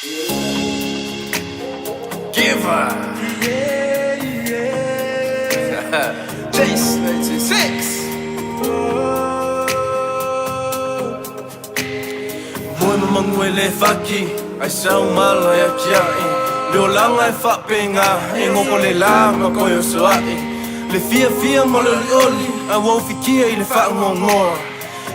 Giver. Jace 96. Moi mamanguele faki, ai sau mala ya kiai. Leo langa e whapenga, e ngoko le langa koe o soai. Le fia mo le oli, a wau fikia i le whaangongoa.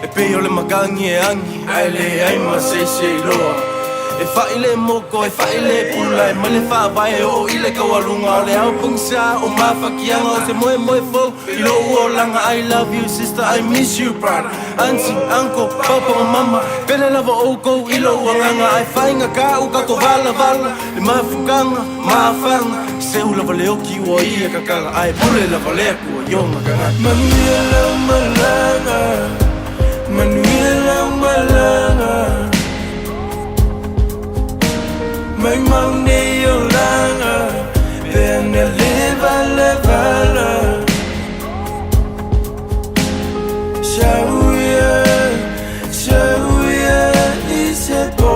E peo le magangi e angi, ai le aima se iloa. E whaile moko, e whaile pula, e male whawae o ile kawalunga. O le au pungsa, o mawhakianga, o te moe fo. I lo ua langa, I love you sister, I miss you brother. Auntie, uncle, papa, mama, pele lava oko, i lo ua nganga. Ai whainga ka u kako vala, le mawhukanga, mawhanga. Se u lava leo ki ua ia kakanga, ai pule lava lea kua yonga kanga. Manuia lau malanga, manuia lau malanga. Mai maune o langa, pena levala. Shauia i se po.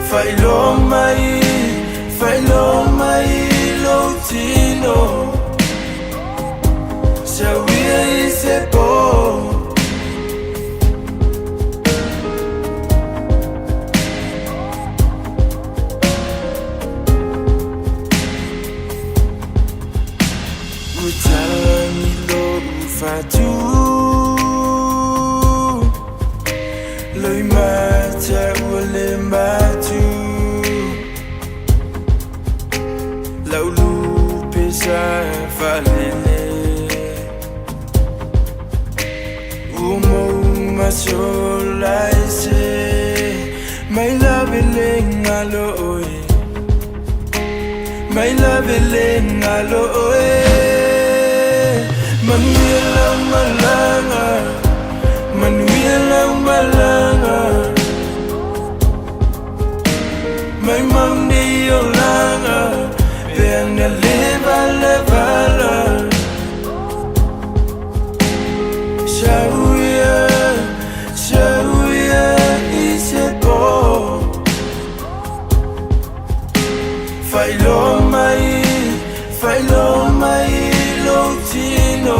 Failo mai lo tino. Shauia i se po. Utani lo ufatu Loi mata ule matu Laulu pesa valele Umo masola ese My love ngalo oe My love ngalo oe Manuia lau malanga, manuia lau malanga. Mai maune o langa, pena levala. Shauia i se po. Failo mai lo tino.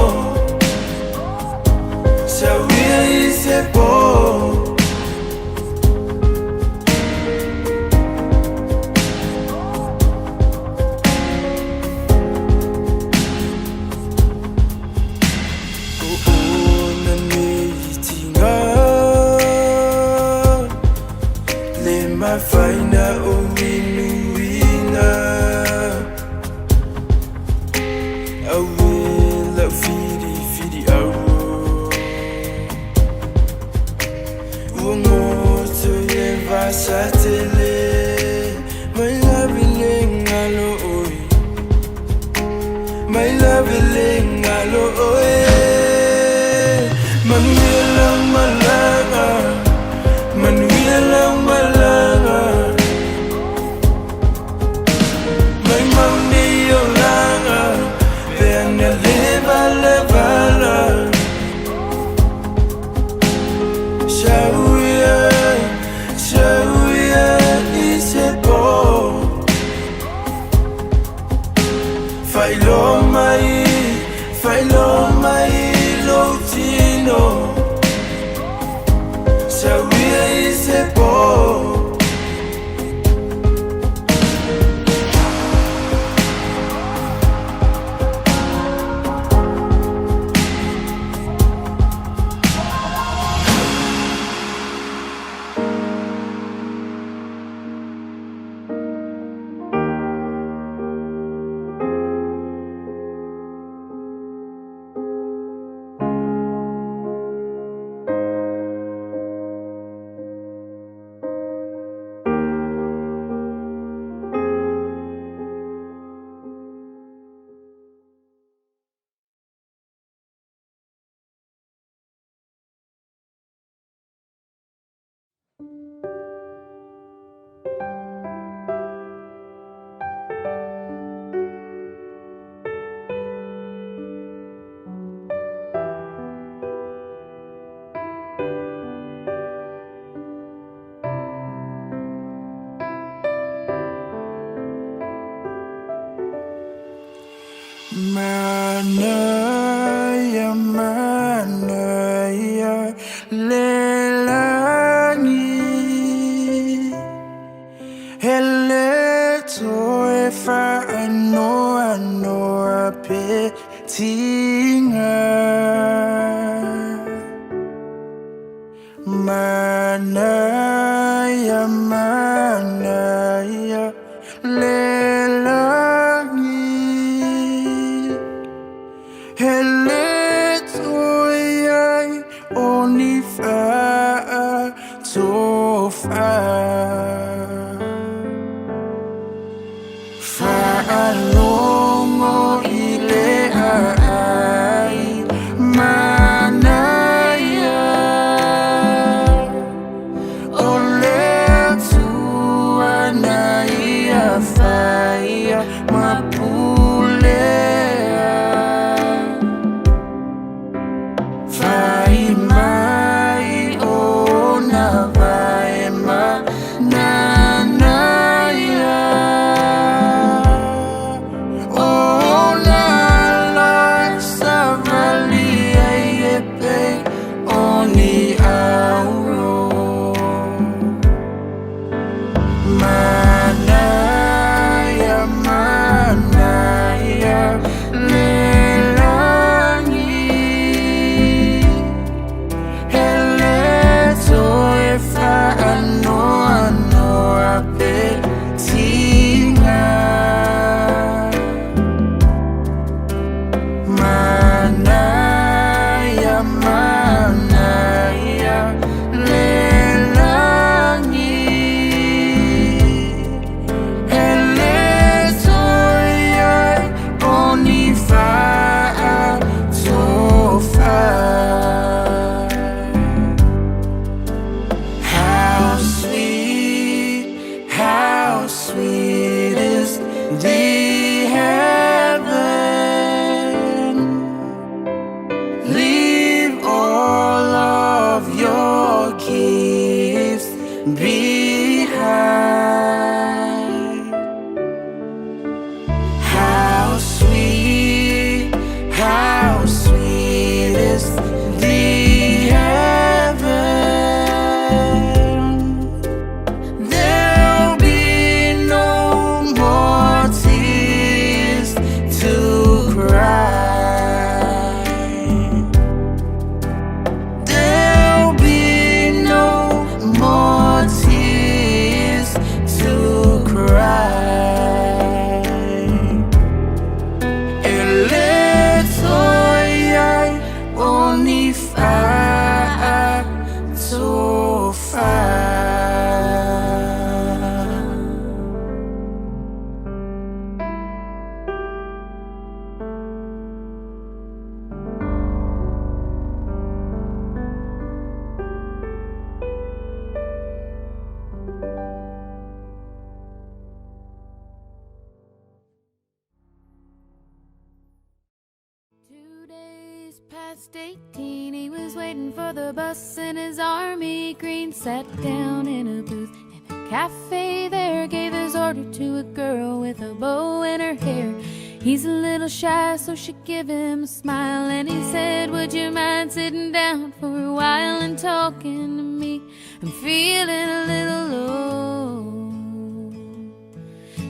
just 18, he was waiting for the bus in his army green. Sat down in a booth in a cafe there, gave his order to a girl with a bow in her hair. He's a little shy, so she gave him a smile, and he said, would you mind sitting down for a while and talking to me? I'm feeling a little low.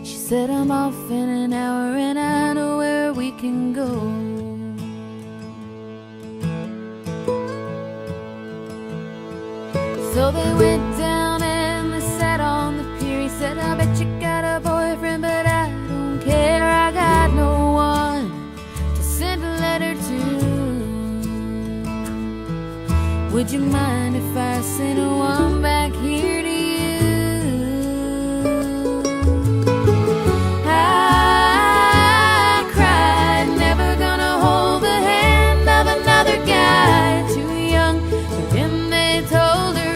She said, I'm off in an hour and I know where we can go. So they went down and they sat on the pier. He said, I bet you got a boyfriend, but I don't care. I got no one to send a letter to. Would you mind if I sent one back here to you? I cried, never gonna hold the hand of another guy. Too young for him, they told her.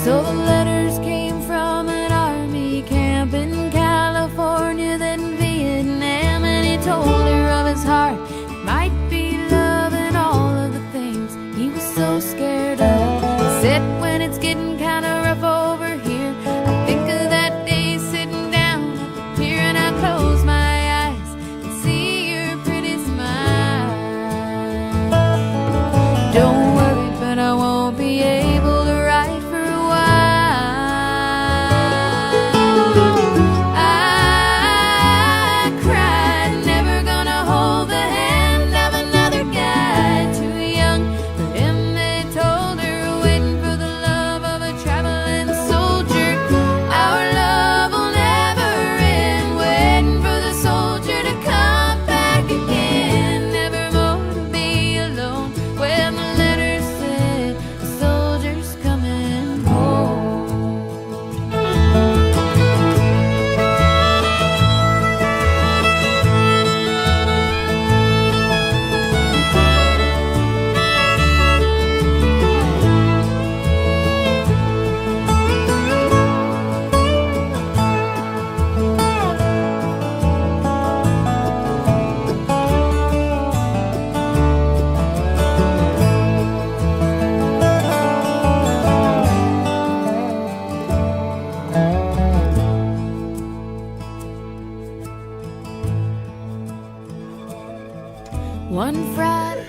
So the letters came from an army camp in California, then Vietnam, and he told her of his heart. It might be love and all of the things he was so scared of. He said, when it's getting kinda rough over here, I think of that day sitting down at the pier, and I close my eyes and see your pretty smile. Don't worry, but I won't be able to write for a while. I cried, never gonna hold the hand of another guy. Too young for him, they told her, waiting for the love of a traveling soldier. Our love will never end, waiting for the soldier to come back again. Never more to be alone when the letter said the soldier's coming home. One Friday,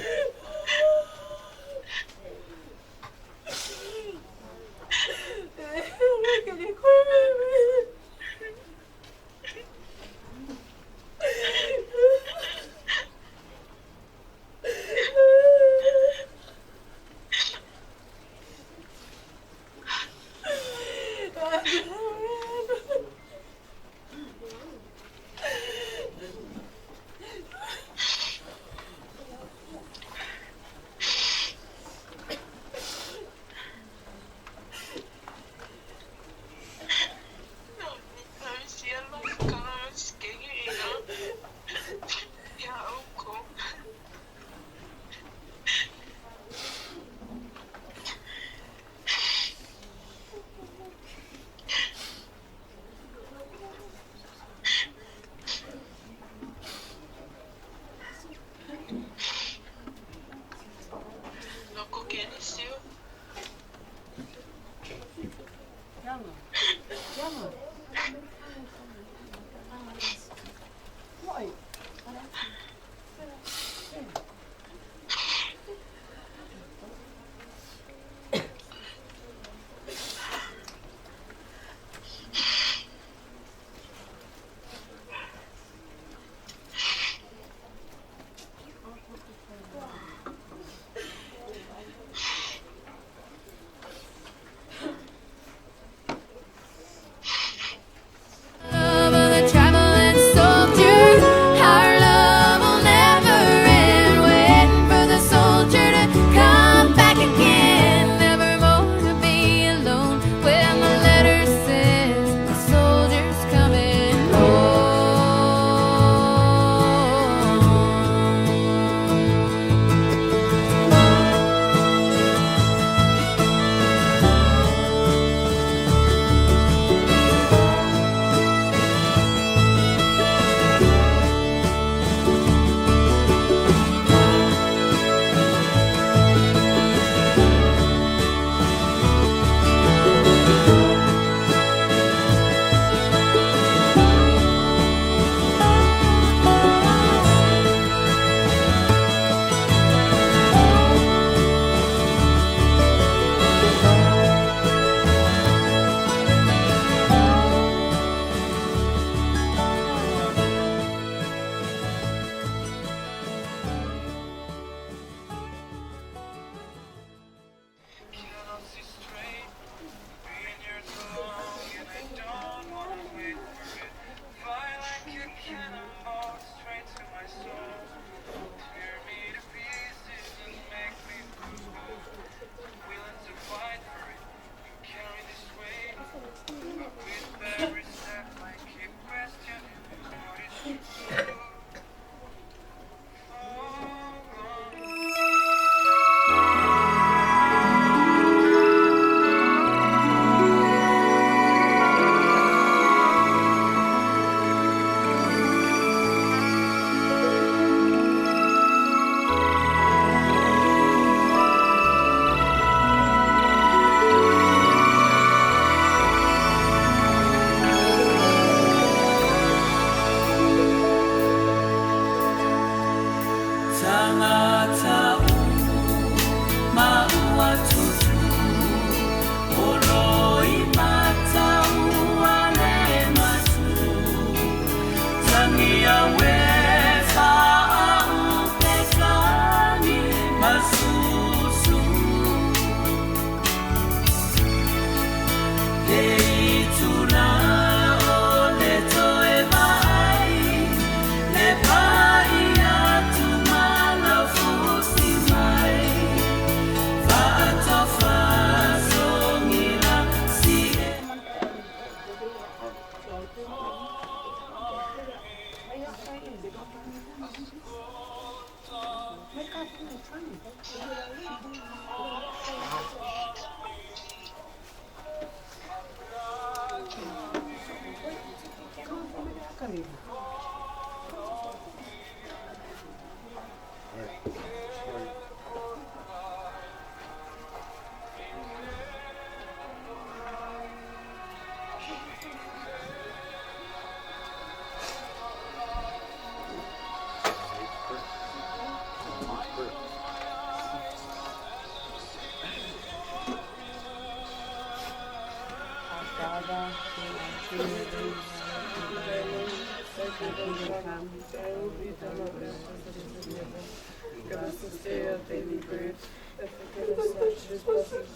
Give us this day our daily bread, and forgive us our trespasses,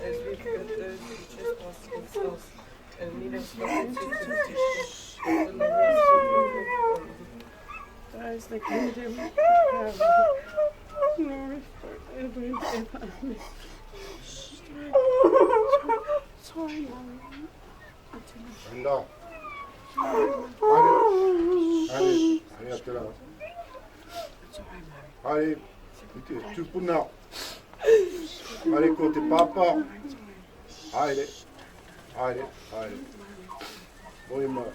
as we forgive those who trespass against us. And lead us not into temptation, but deliver us from evil. Thine is the kingdom, the power, glory forever and ever. Amen. Sorry, Mom. 간다. 아니, 앞들어. 아니, 이때 죽분나. 아니, 그때 빠빠. 아이래. 뭐임마.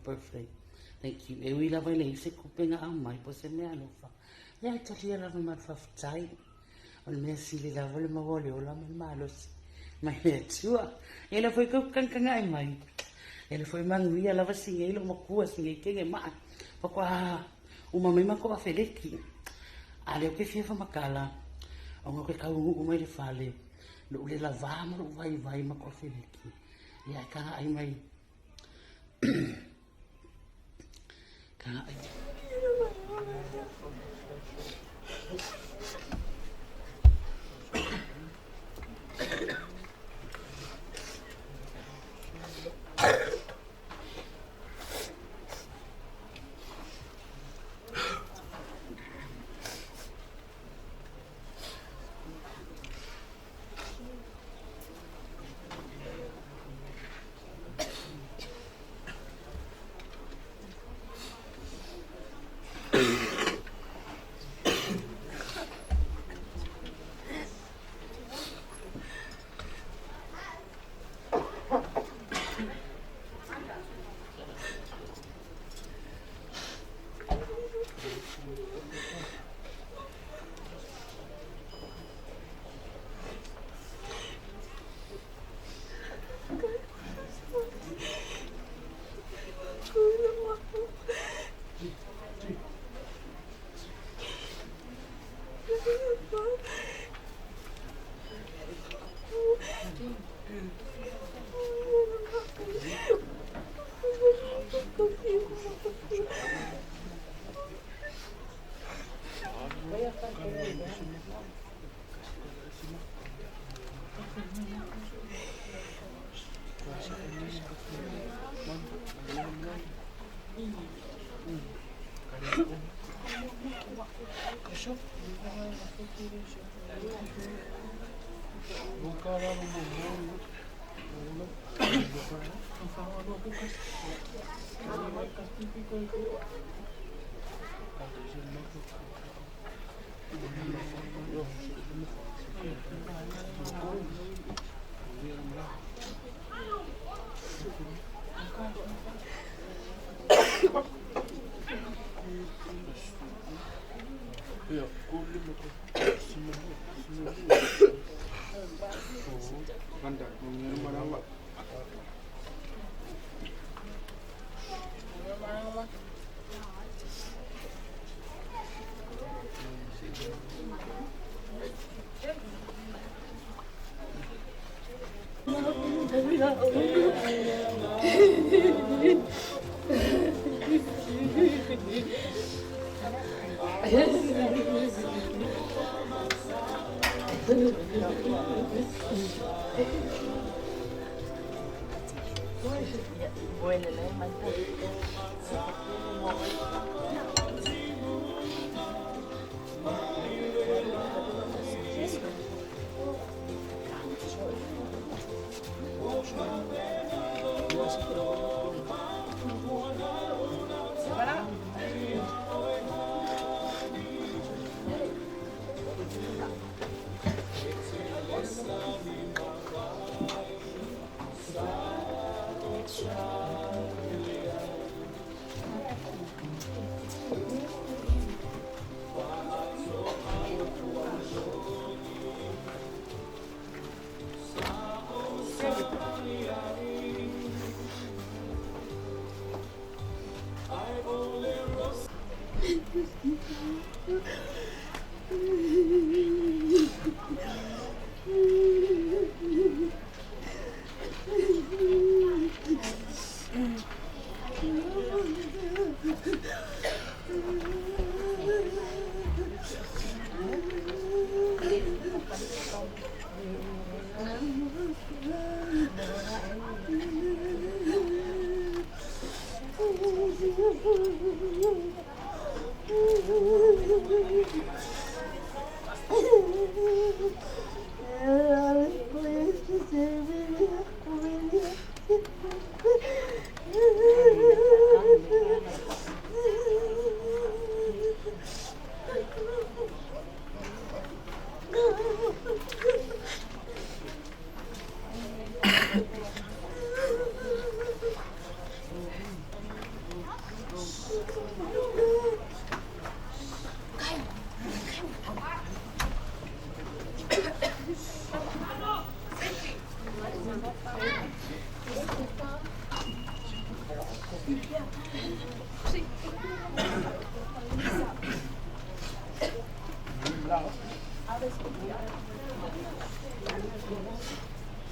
birthday. Thank you. E ui lava i le se kupenga a mai po se mea lofa. Ia i talia lava ma whawhitai. O le mea sili lava le mawale o lama malos. Mai mea tua. E la foi kankanga ai mai. E la foi manguia lava singa ilo makua singa i kenge maa. Pakwa uma mai mako a feleki. Ale o ke fia makala. O ngau ke kaungu umai le fale. Lo ule lava ma lo vai mako a feleki. Ia e kanga ai mai. Kanga ai.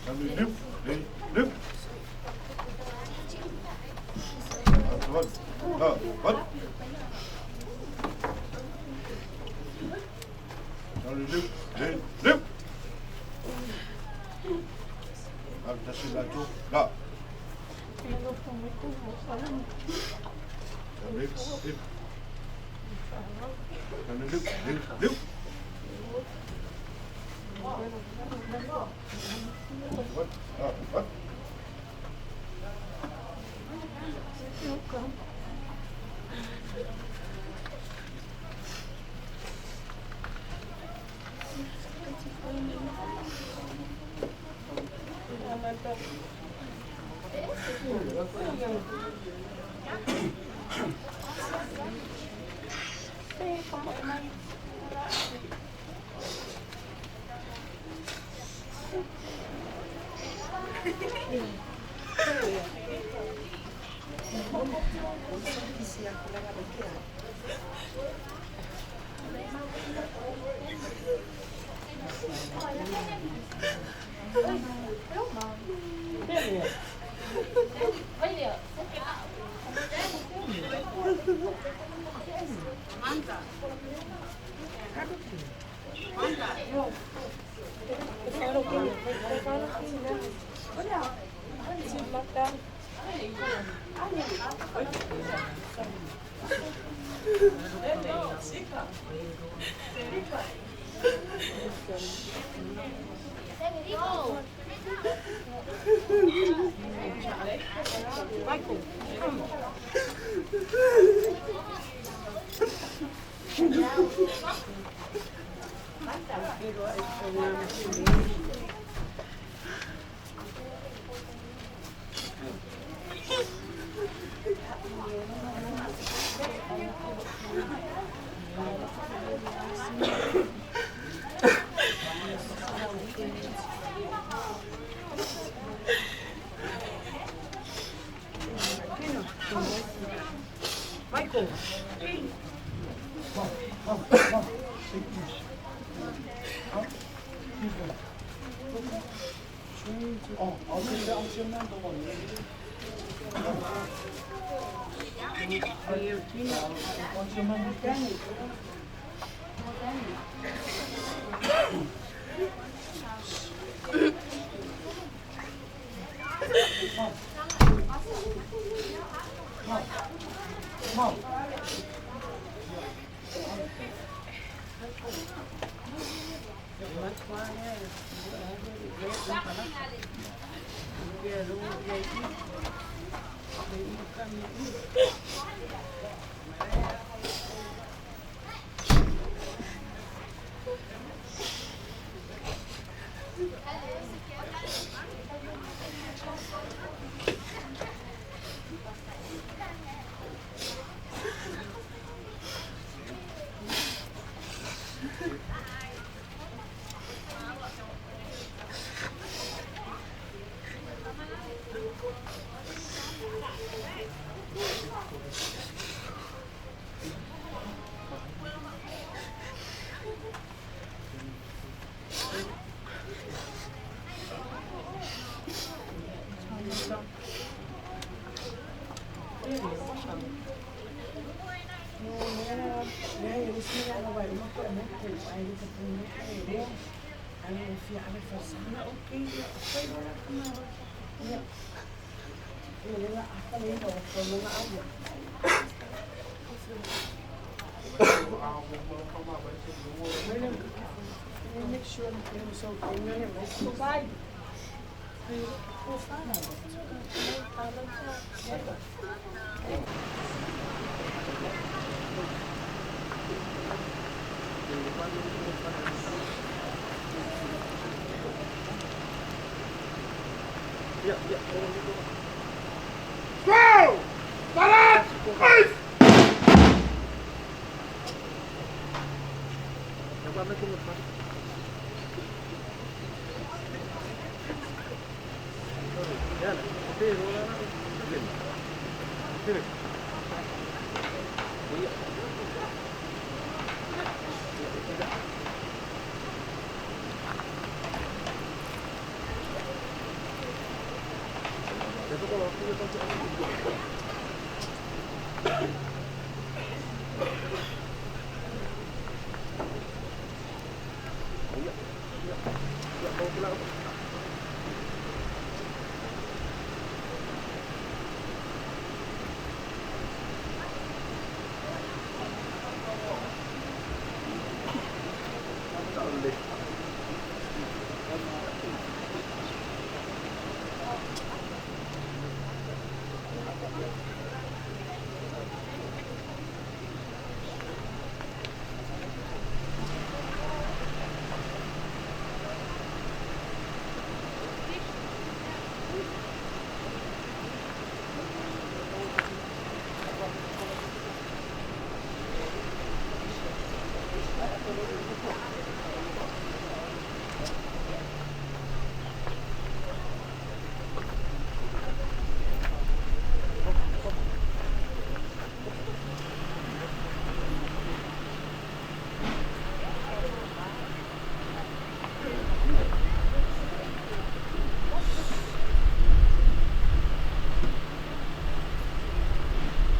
Lift. Lift. What? What? Lift. Lift. That's it. Là. Lift. Lift. What? What?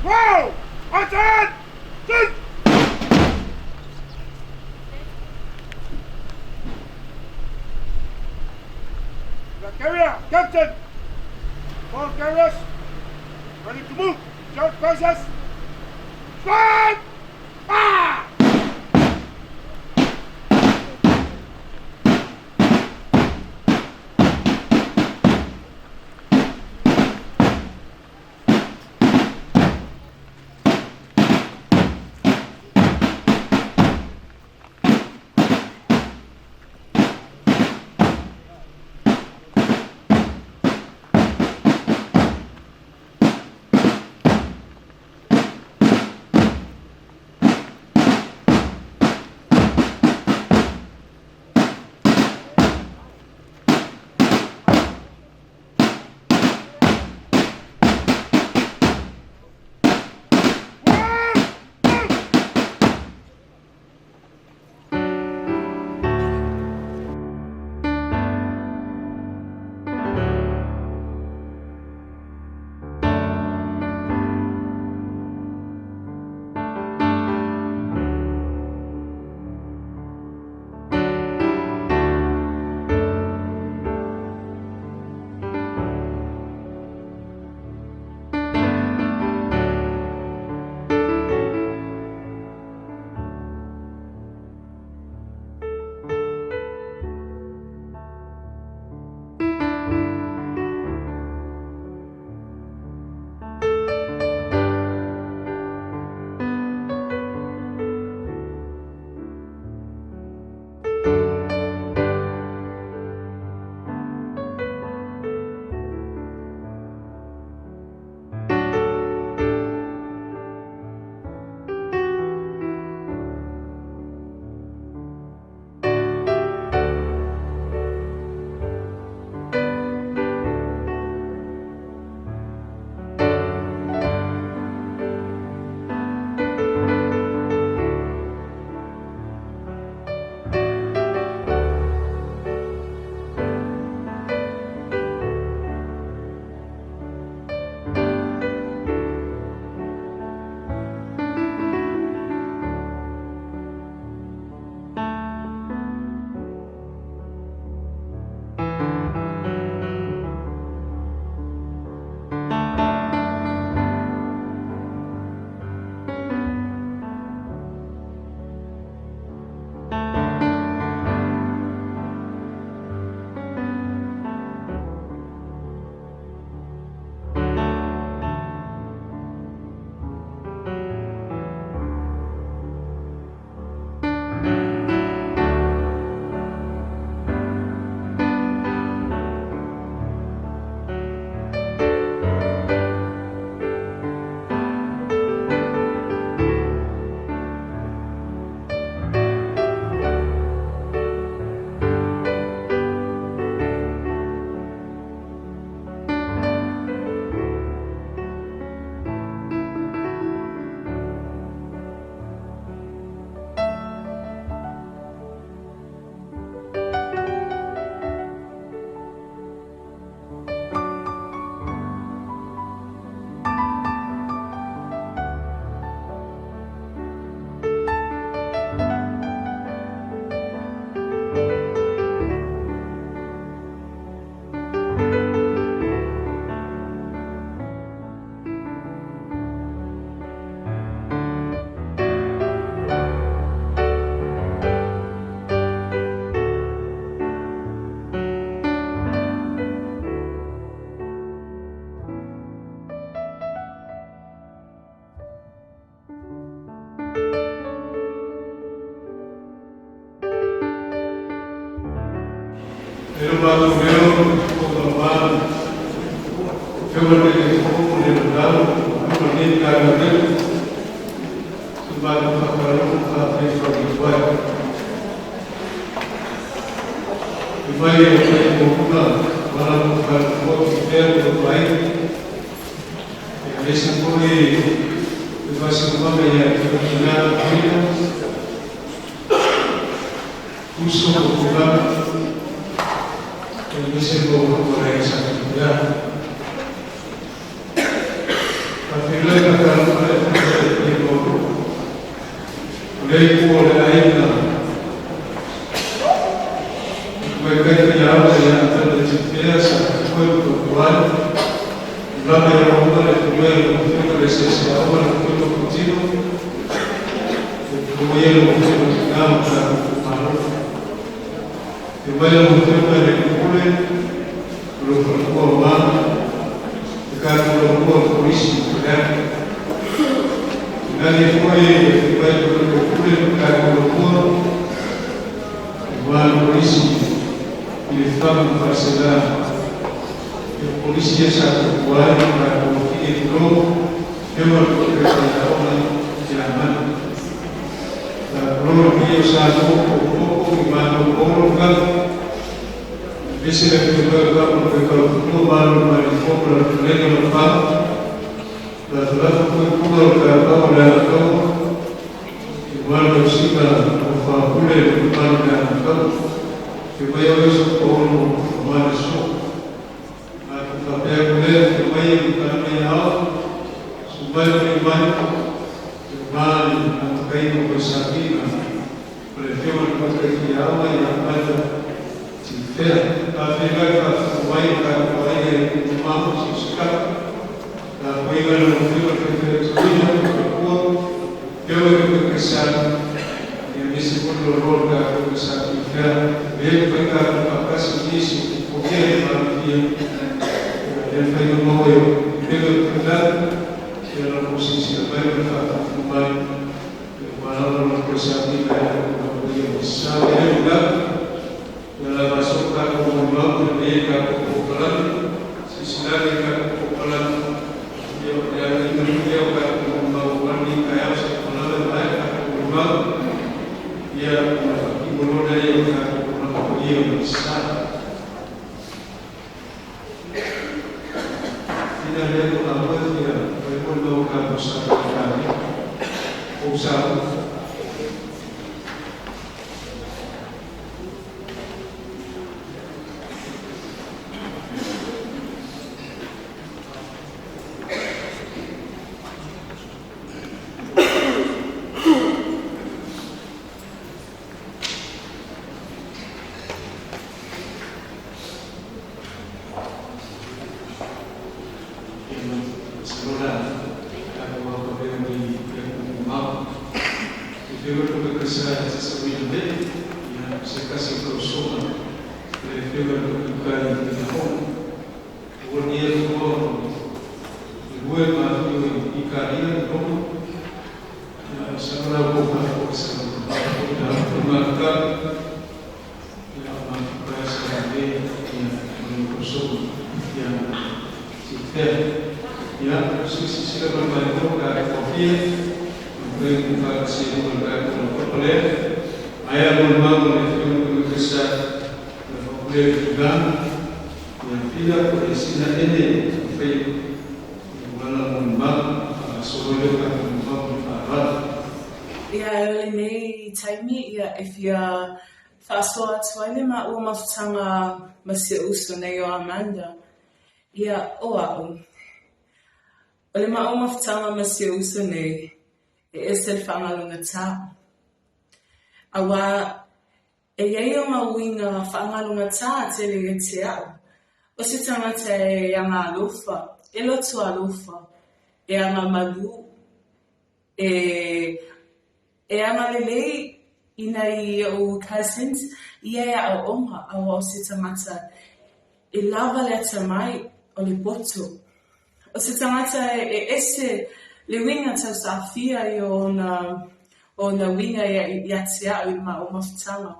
Wow! Attention! The carrier, Captain! All carriers, ready to move! Short courses! Squad! Ah! If you're fast forward to ma o mafutanga masi uso na yo Amanda. O le ma o mafutanga masi uso ne esel fangalunga ta. Awa yayo ma winga fangalunga ta tele getia. O sitanga te yanga alufa, elotu alufa, yanga malu, yanga lele Inai o cousins, a onga a o se tamata e lava le tamai o le boto. O se tamata ese le winga tau sa fia I o na winga tia o ma o mafutanga.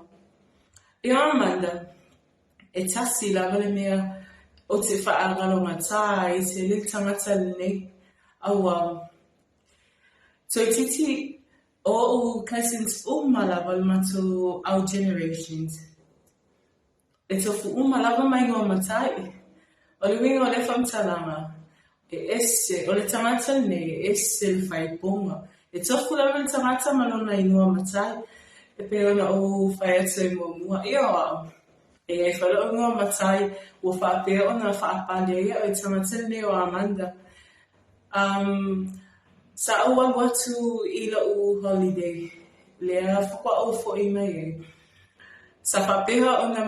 Amanda, tasi lava le mea o te whaaronga tā I te le tangata nei awa. So titi o cousins umalawa matu our generations. E tofu umalawa mai ngō matai. O le winga o le whamtalanga. E ese, o le tangata nei, e ese le whai ponga. E tofu lawa le tangata manona I ngō matai. E pe ona o whai atu e mō mua. Ia wao. E ai whala o ngō matai, ua whaapea ona whaapale ia o I tangata nei o Amanda. Sa awa watu I la u holiday. Lea whakwa o fo I mai e. Sa whapeha o na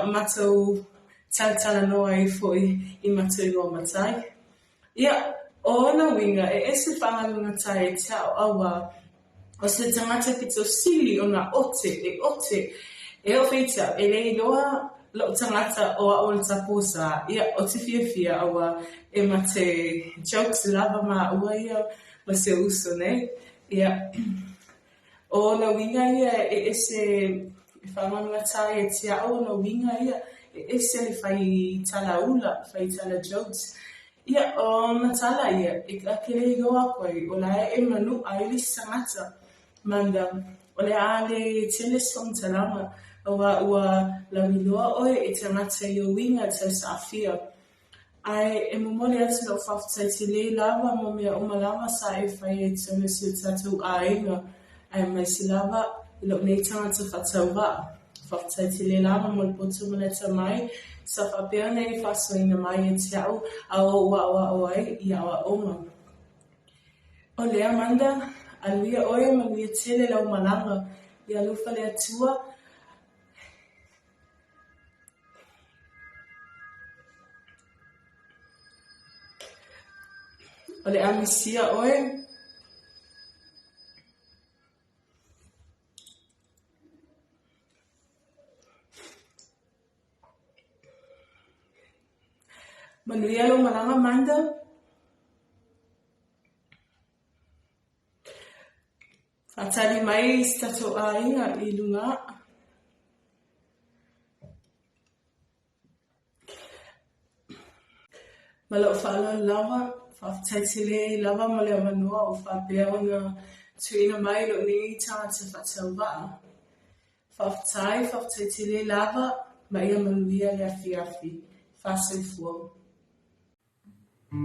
matau tala noa I fo I matau I ngō matai. Ia, o na winga e ese whangalunga tai e tau awa o se tangata pito sili o na ote, e o feita, e lei loa lo tangata o a o le taposa. Ia, o te fia awa e mate jokes lava ma ua ia ma se uso ne. Ia, o na winga ia e ese whangalunga tai e tia o na winga ia e ese le whai tala ula, whai tala jokes. Ia, o matala ia, e kakere I goa koe, o la e manu a ili sangata. Manda, o le ale tele song talama, ua lawiloa oe e tangata I o winga te safia. Ai, e momole atu lo whaftai te le lava mo mea umalawa sa e whai e tame si o tatu a inga. Ai, mai si lava, lo nei tangata whatau wa. Whaftai te le lava mo le potu maneta mai, sa whapea nei whasoina mai e te au, a o ua ai I awa oma. O le Amanda, aluia oe ma luia tele lau malanga, I alufa le atua. O le amisia oe, manuia lau malanga Amanda. Whatari mai stato a inga I lunga. Malo whala lawa, whaftaitile lawa mo le amanua o whapea o na tuina mai lo ni tāta whatau waa. Whaftaitile lava, mai amanuia le afi, whasau fuau. Oh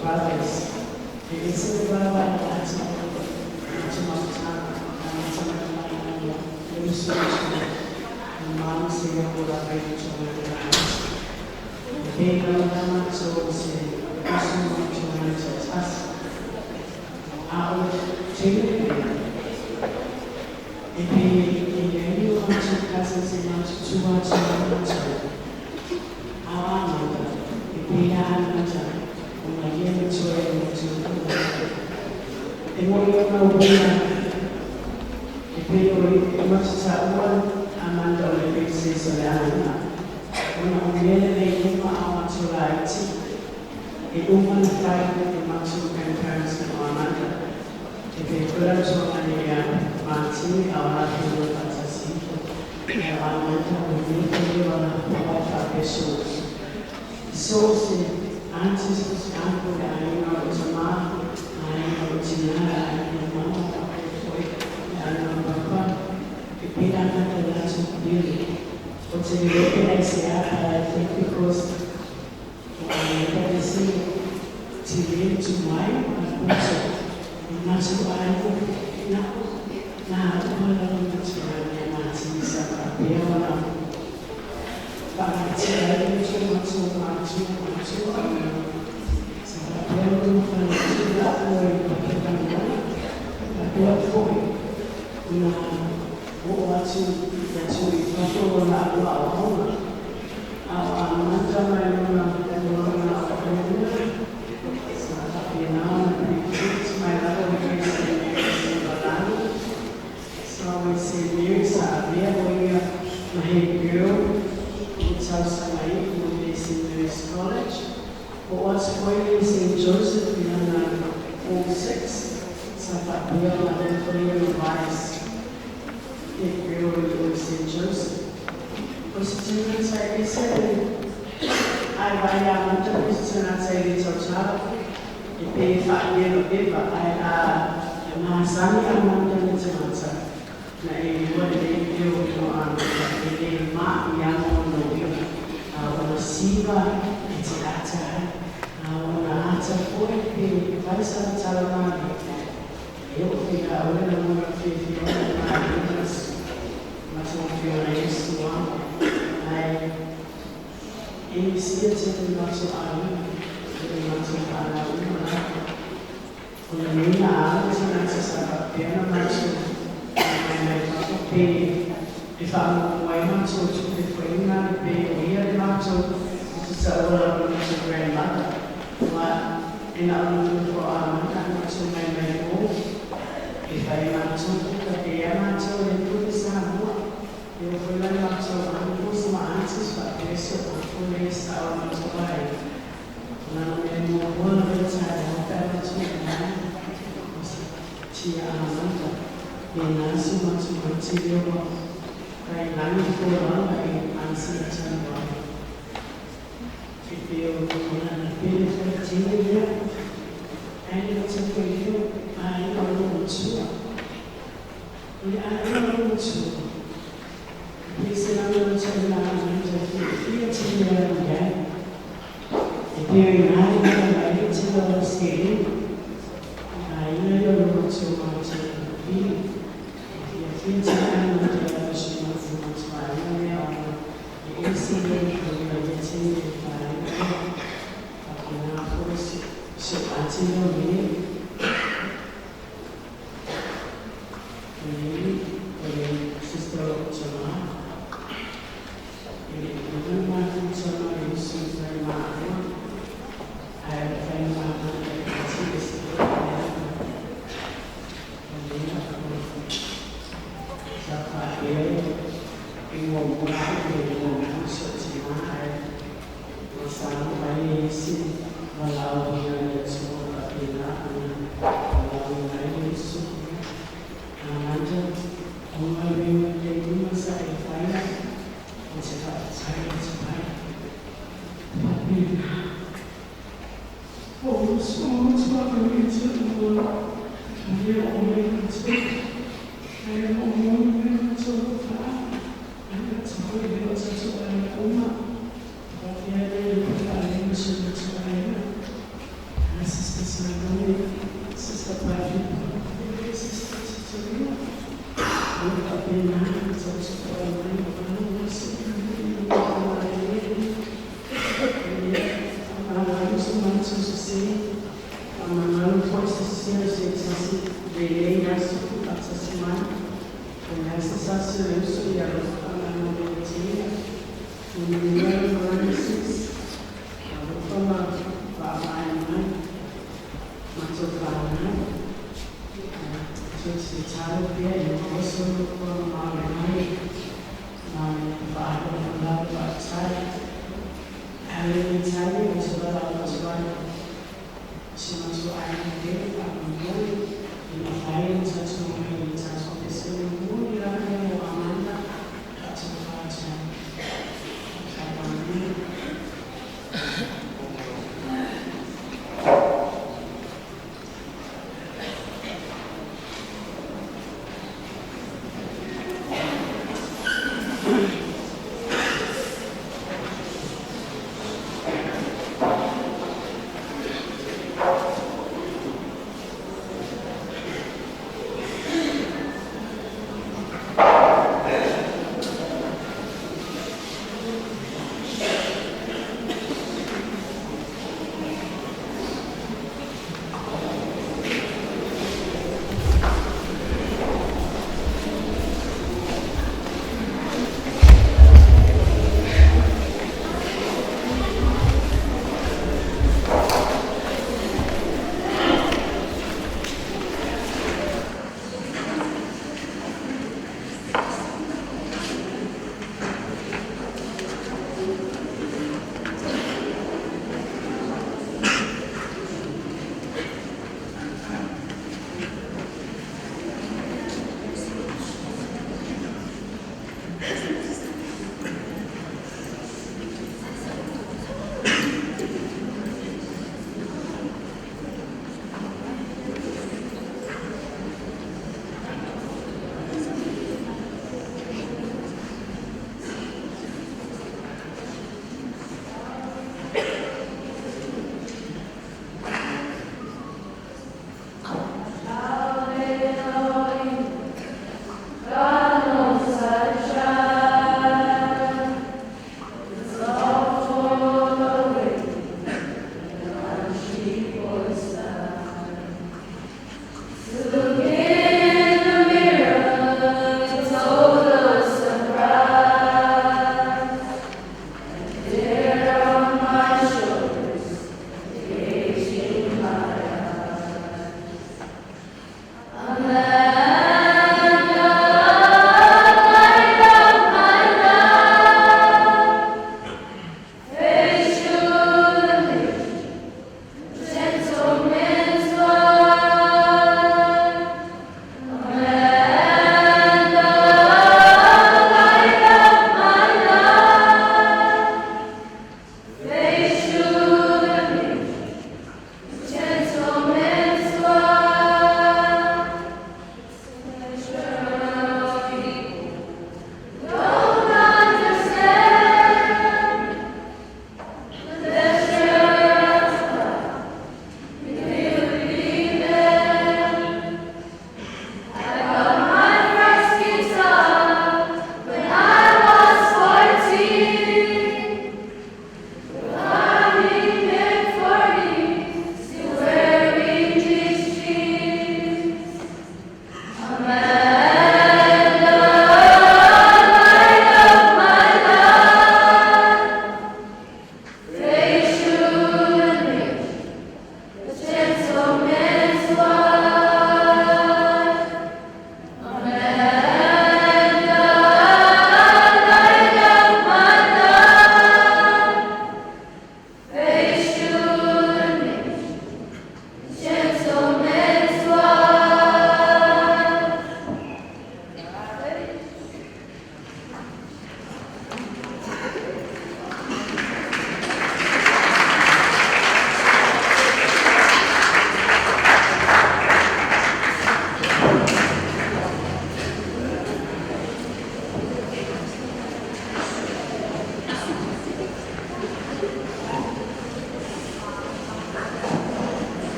Brothers, it is a brother that's not much time, so the mom say what I made to my the baby mama so say also want to manage us. I would take it. If you want to cousins and want to watch the if I'm going to be going on the day, we are not to serve the grandmother. And I'm looking for to my home. If I am to the Yamato and put this on, you will learn not to use my answers, but there's a full our to buy. Now, in more words, I have ever to Tia Amanda, in answer to material. I love for all I answer to if you want to be a and it's a for you, I don't want to. I don't want to. Please, I'm going to tell you now, I'm going to feel again. If you're not going to go skating, I don't want to be. If you feel I'm going to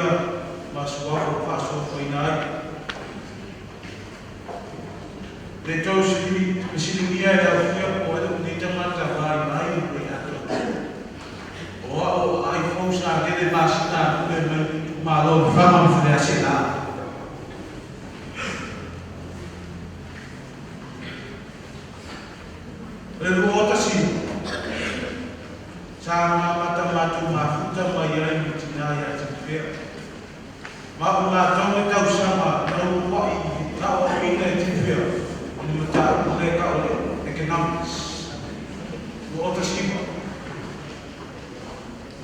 ia masuafu whaasofoinai. Le tau silimia e au fia po e ni tamata vai mai i ato. O ai fausa ke le masina le malo vama fle asena. Le ruota si. Sama mata mafuta mai ai tina ya tfea. Ma una tau tau sama no wai na o ina tfea. Mata mereka oleh economics. Ruota si.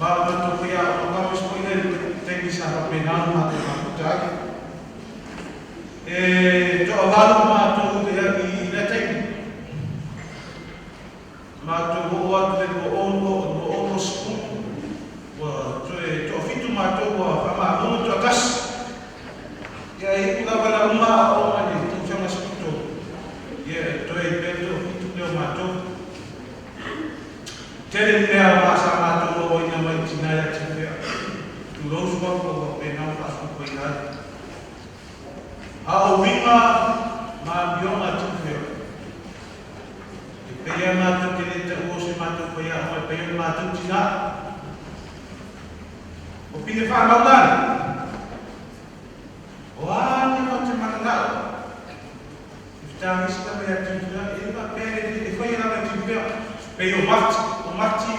Ma to pia kami semua ini teknis apa penang mafuta. To lalu ma to dia i letek. Ma to buat le ono spoon. Wa to fitu ma to wa fama ono to atas. Ya itu dah pada rumah orang ni tu sama spoon. Ya to e pedo fitu le ma to. Tele le masa ma to o ina mai tina ya tina. Tu lo suka ko penang pas ko ina. A o winga ma bioma tina. Paya matu kini tak usah matu paya, paya matu Cina. Opini faham kan? Wah, ni macam mana tak? Kita mesti paya Cina. Ini apa paya ni? Paya nama Cina. Paya mati,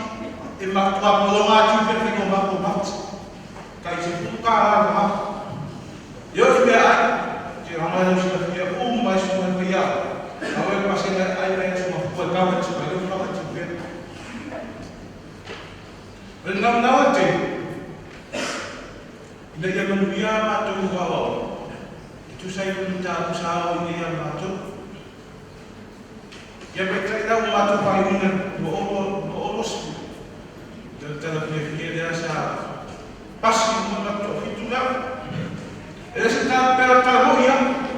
emak tua pelonga Cina paya mati. Kaya sebuka lah. Yo biar, jangan malu sudah dia masih paya. Awal masih ada air semua buat kawan supaya kawan juga. Renam nawat je. Bila dia dunia matu bawa. Itu saya minta usaha ini yang matu. Yang betul tahu matu payunan bolos. Dan dalam dia sah. Pas matu itu lah. Ada sekitar pertama yang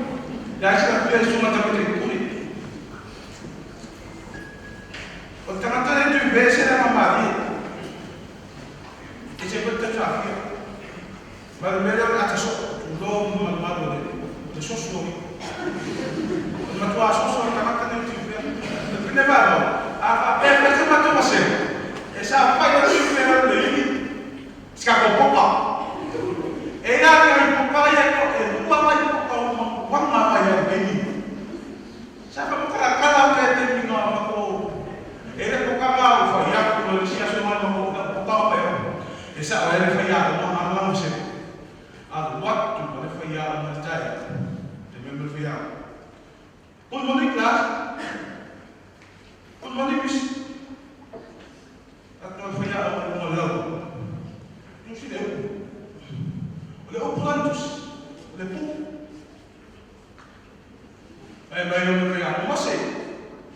dah sekitar semua terpetik. Tengah-tengah itu biasa nama mati. Ini betul tak? Baru beliau atas ulom malu ni, sosok. Matu asosok tengah-tengah itu biasa. Kenapa baru? Apa macam matu masih? Esa apa yang sudah beli? Sekarang popa. Enak yang popa yang lupa lagi popa uang apa yang beli? Siapa kalau kita tinggal aku. Ele pokama o faia ko sia soma no pokama pe. Esa ele faia no ama se. A waktu ele faia no tai. De member faia. Un moni class. Un moni bis. Atau faia no lo. Tu si deu. Le oplantus. Le pu. Ai vai no faia. Mo se.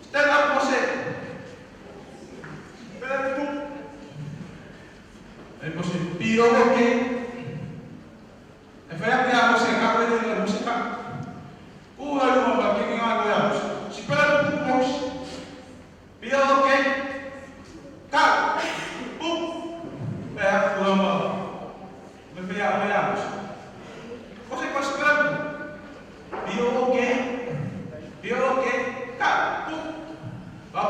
Stand up mo se. Piro que é feia que a você acaba de ler música. O aluno vai que ganha ganhamos. Se para um pouco. Piro que tá. É a flama. Vai feia ganhamos. Você pode esperar. Piro que tá. Vai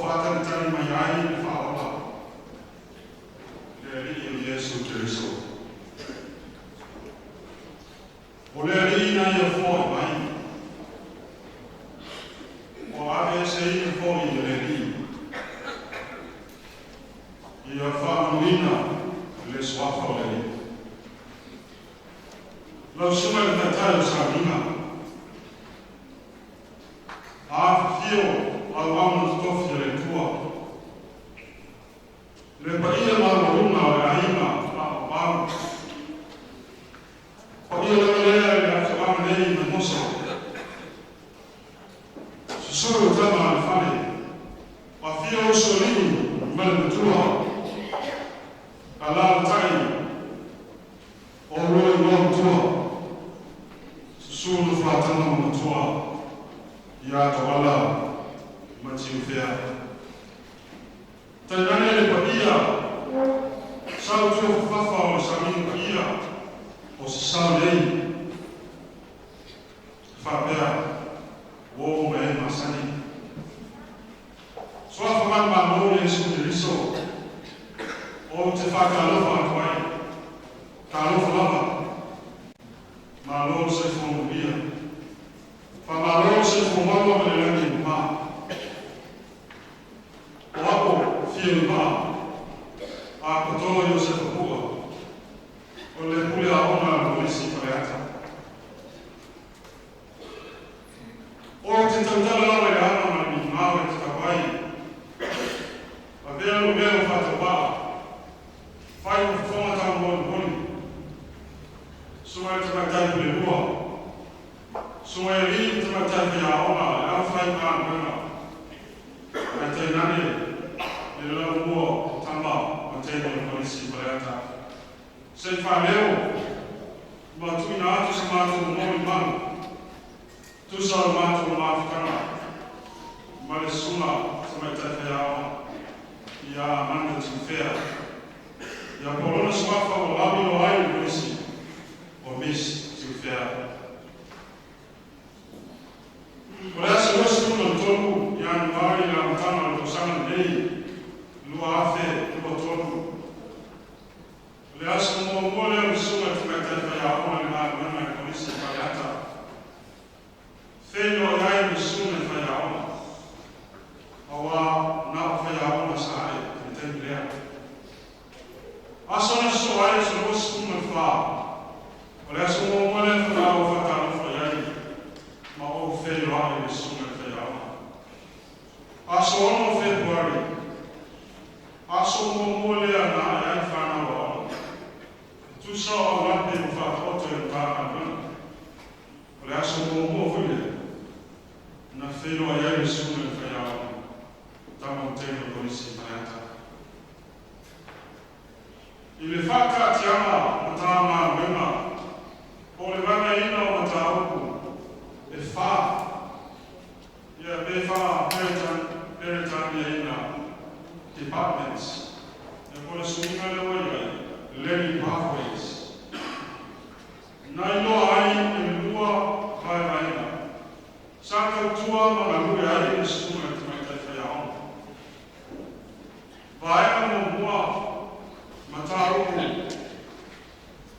Father, O le rina ia fōi mai. O ave se ia fōi i le ri. Ia whaamuina le swafa o le ri. Lau suma le tatai o sa ringa. A fio au aunu tofi le tua. Le paia marurunga o le aima a o pau. Paia le lea le atuama nei na mosa. Susuru tama le fale. A fio o solini ma le tua. A la tai. O roi no tua. Susuru fatana mo tua. Ia to ala matiu fea. Tainane le paia. Sau tua fafa o samin paia. O se sau lei. Whapea. Wo me masani. Soa whaman ma mo le su te riso. O te whakalofa atuai. Kalofa lava. Ma lo se whomubia. Whamaro se whomaua me le langi mā. O ako whiu mā. A kotoa yo se whapua. O le pule a ona a polisi whareata. O te tautala lawe le ana ma ni mawe te kawai. A vea lo vea o whatawā. Whai o whonga moni moni. Suma te matai pule lua. Suma e ri te matai pia ona e au whai mā mwena. A te nane le lau mua tamba o tēne o polisi whareata. Se whaneo, ma tuina atu sa mātou mōi manu. Tu sa o mātou māwhikana. Ma le suna sa mai tai whea awa. Ia manda tu whea. Ia polona swafa o lawi o ai polisi. O mis tu whea. O le asa wasu kuna tolu, ia nuari la mtana o tosana nei. Lua afe, lua tolu. Le asa mo le o sunga te mai tai whai aona le maa mana e polisi whaiata. Whenua iai me sunga e whai aona. Awa na o whai aona sa ai, te tei lea. Asa na so ai so o sunga wha. O le asa mo le whai ao whakaro whai ai. Ma o whenua ai me sunga e whai aona. Asa ono Februari. Asa mo le ana ai whanau aona. Tu sa o lape o whakaoto e tāna mana. O le aso mo while. Na whenua iai me sunga e whai aona. Tama o tēne polisi whaiata. I le whaka te ama o tāma wema. O le wana ina o mata oku. E wha. Ia me wha Peritania ina. Departments. E kore suinga le waiai. Learning pathways. Nai loa ai e lua kai vaina. Saka tua mga lue ai e sunga te mai tai whai aona. Vaina mo mua mataruku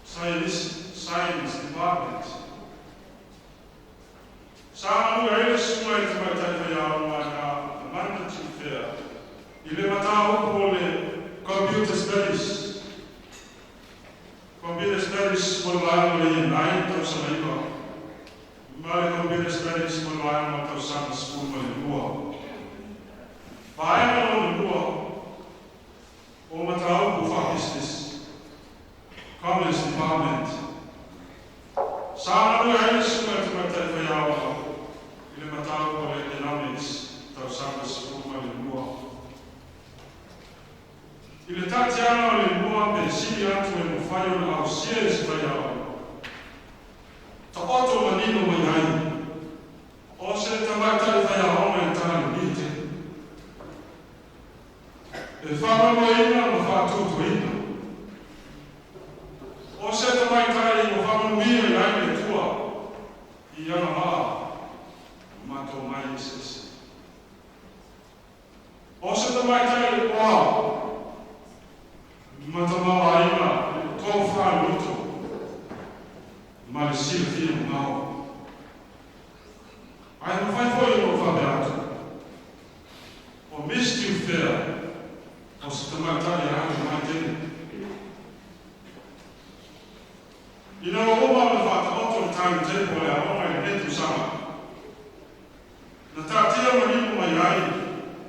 Science Department. Sama lue ai e sunga te mai tai whai aona ka manda tu whea. I le mataruku o le Computer Studies. Computer Studies mulaano le nai tau sa laiva. Mare Computer Studies mulaano tau sa school ma le lua. Paena o le lua. O matau ku whakistis. Commerce Department. Sāna rua ai sunga te matai whai awa. I le matau o le economics tau sa school ma le lua. I le tatiana o le mua pe siri atu e mo whai o na au sieres whai awa. Ta oto manino mai ai. O se tamatai whai awa e tāna bite. E whamama ina mo whātutu ina. O se tamatai mo whamamia i ai me tua. I ana maa. Mato mai ises. O se tamatai oa. Matamawa ina, tō whā luto. si le fia ngao. Ai no fai foi o fa beato. O misti o fea. O se tamatari a mai tene. You know, all of the time table I want to get to sama. Na tatia mani mai ai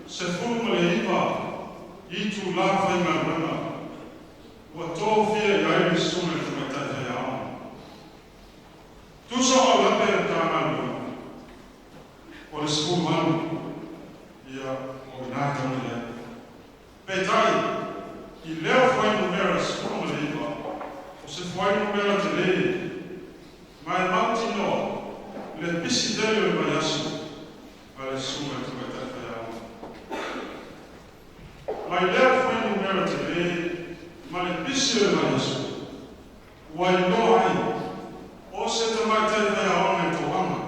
se fu mai ipa I tu la fai na rana. Wa to fia ai mi suma te mai ta ya. Tu so ala pe ta na no. O le fu manu ia o na ta ni. Pe tai I leo fai no mera fu mai ipa. O se fai no mera te le. Mai mauti no, le pisi dele o yasu, ale suma te mai tafa ya. Mai leo fai no mera te le, ma le pisi o yasu, wai no ai, o se te mai tafa ya o me tohanga.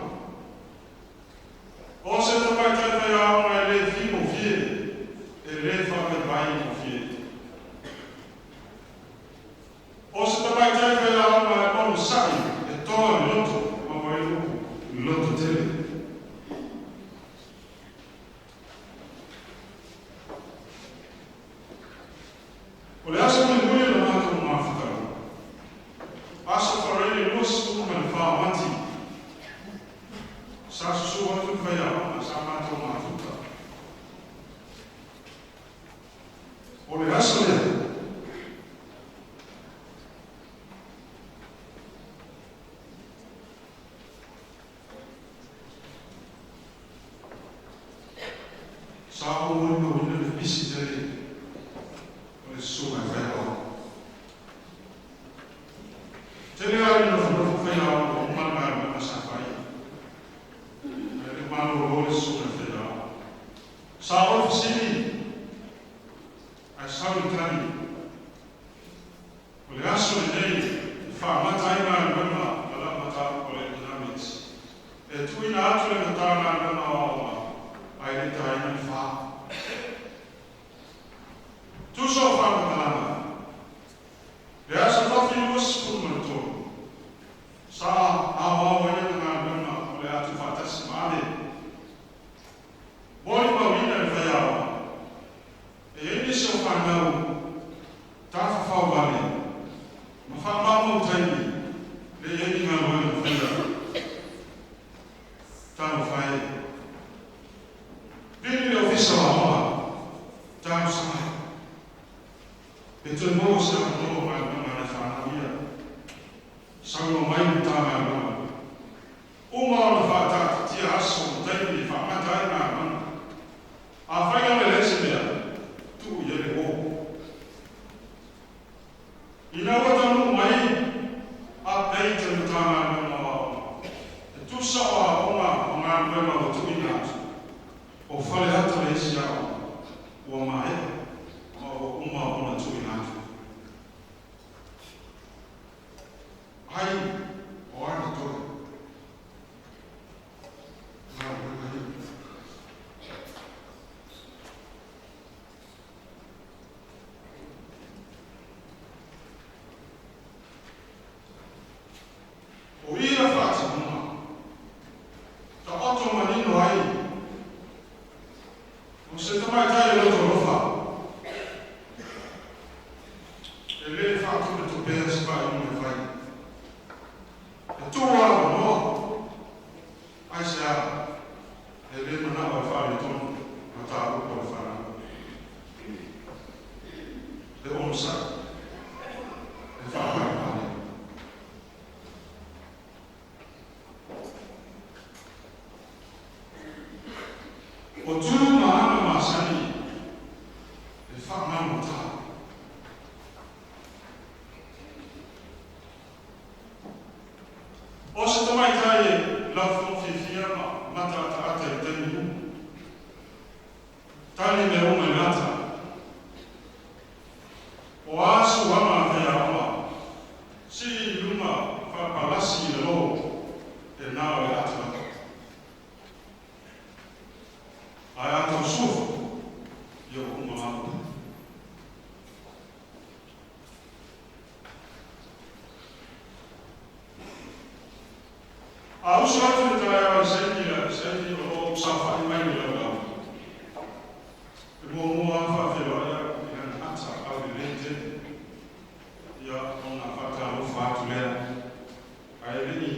O se te mai tafa ya o me le fi mo fie, e le whaka vai mo fie. O se te mai tafa ya o me ono sai, toa loto, mawai loto tele. O le asa mai mui la mata o mawhakara. Asa wharei luas tuka le wha mati. Sa susu atu whai aona, sa mata o mawhakara. O le asa lea, sa o mui ma wina le pisi tele o le suma e whai aona. Tele ari no whai aona o mana ma sa whai. Le mana o le suma e whai aona. Sa o fisini ai sauri tani. O le aso le nei wha matai na lima ala mata o le economics. E tuina atu le mata na lima o aoma. Ai le tai na wha. Tu so wha matalama. Le asa tofi luas kuruma tō. Sa awa awa ina ngā lima o le atu whatasi maale. Mori ma wina le whai awa. E eni se o whanau, tāwha whau wale. Ma whamamo taimi, le eni ngā wale whaia. Tāno whai. Pini le ofisa wa hoa, tāno sahi. E te mō se a tō mai mana whanawia. Sango mai ni tā mai mana. O maona whātata tia aso taimi whamatai ngā mana. A whainga me lese mea. Tu yere o. Ina wata mu mai a peita mu tāna mena wao. E tu sawa onga o ngā mwema o tu inatu. O whale hata le isi ao. O mai o uma ona tu inatu. Ai, o ana tore. Ngā mwema hi. O ira whāti muna. Ta oto manino ai. O se tamai tai roto rofa. E le whātu me to pēha sipa i mune whai. E tō awa noa. Ai se a. E le mana o whāri tonu. Na tā upo e whāna. E ono sai. E whāhai pāne. O tū ma ana ma sani e whakama mo tā. O se tamai tai e lafo whiwhia ma mata ata ata i tēmi hu. Tani me o mai ata. O asu ama te awa. Si luma whapalasi e lo e nao e ata. Ai ata sufa, yo uma ata. A uso atu te tae sendi o safa i mai ni lau. E mo afa whewaya i ngana ata au i lente. Ia ona whata o whatu lea. Ai rini,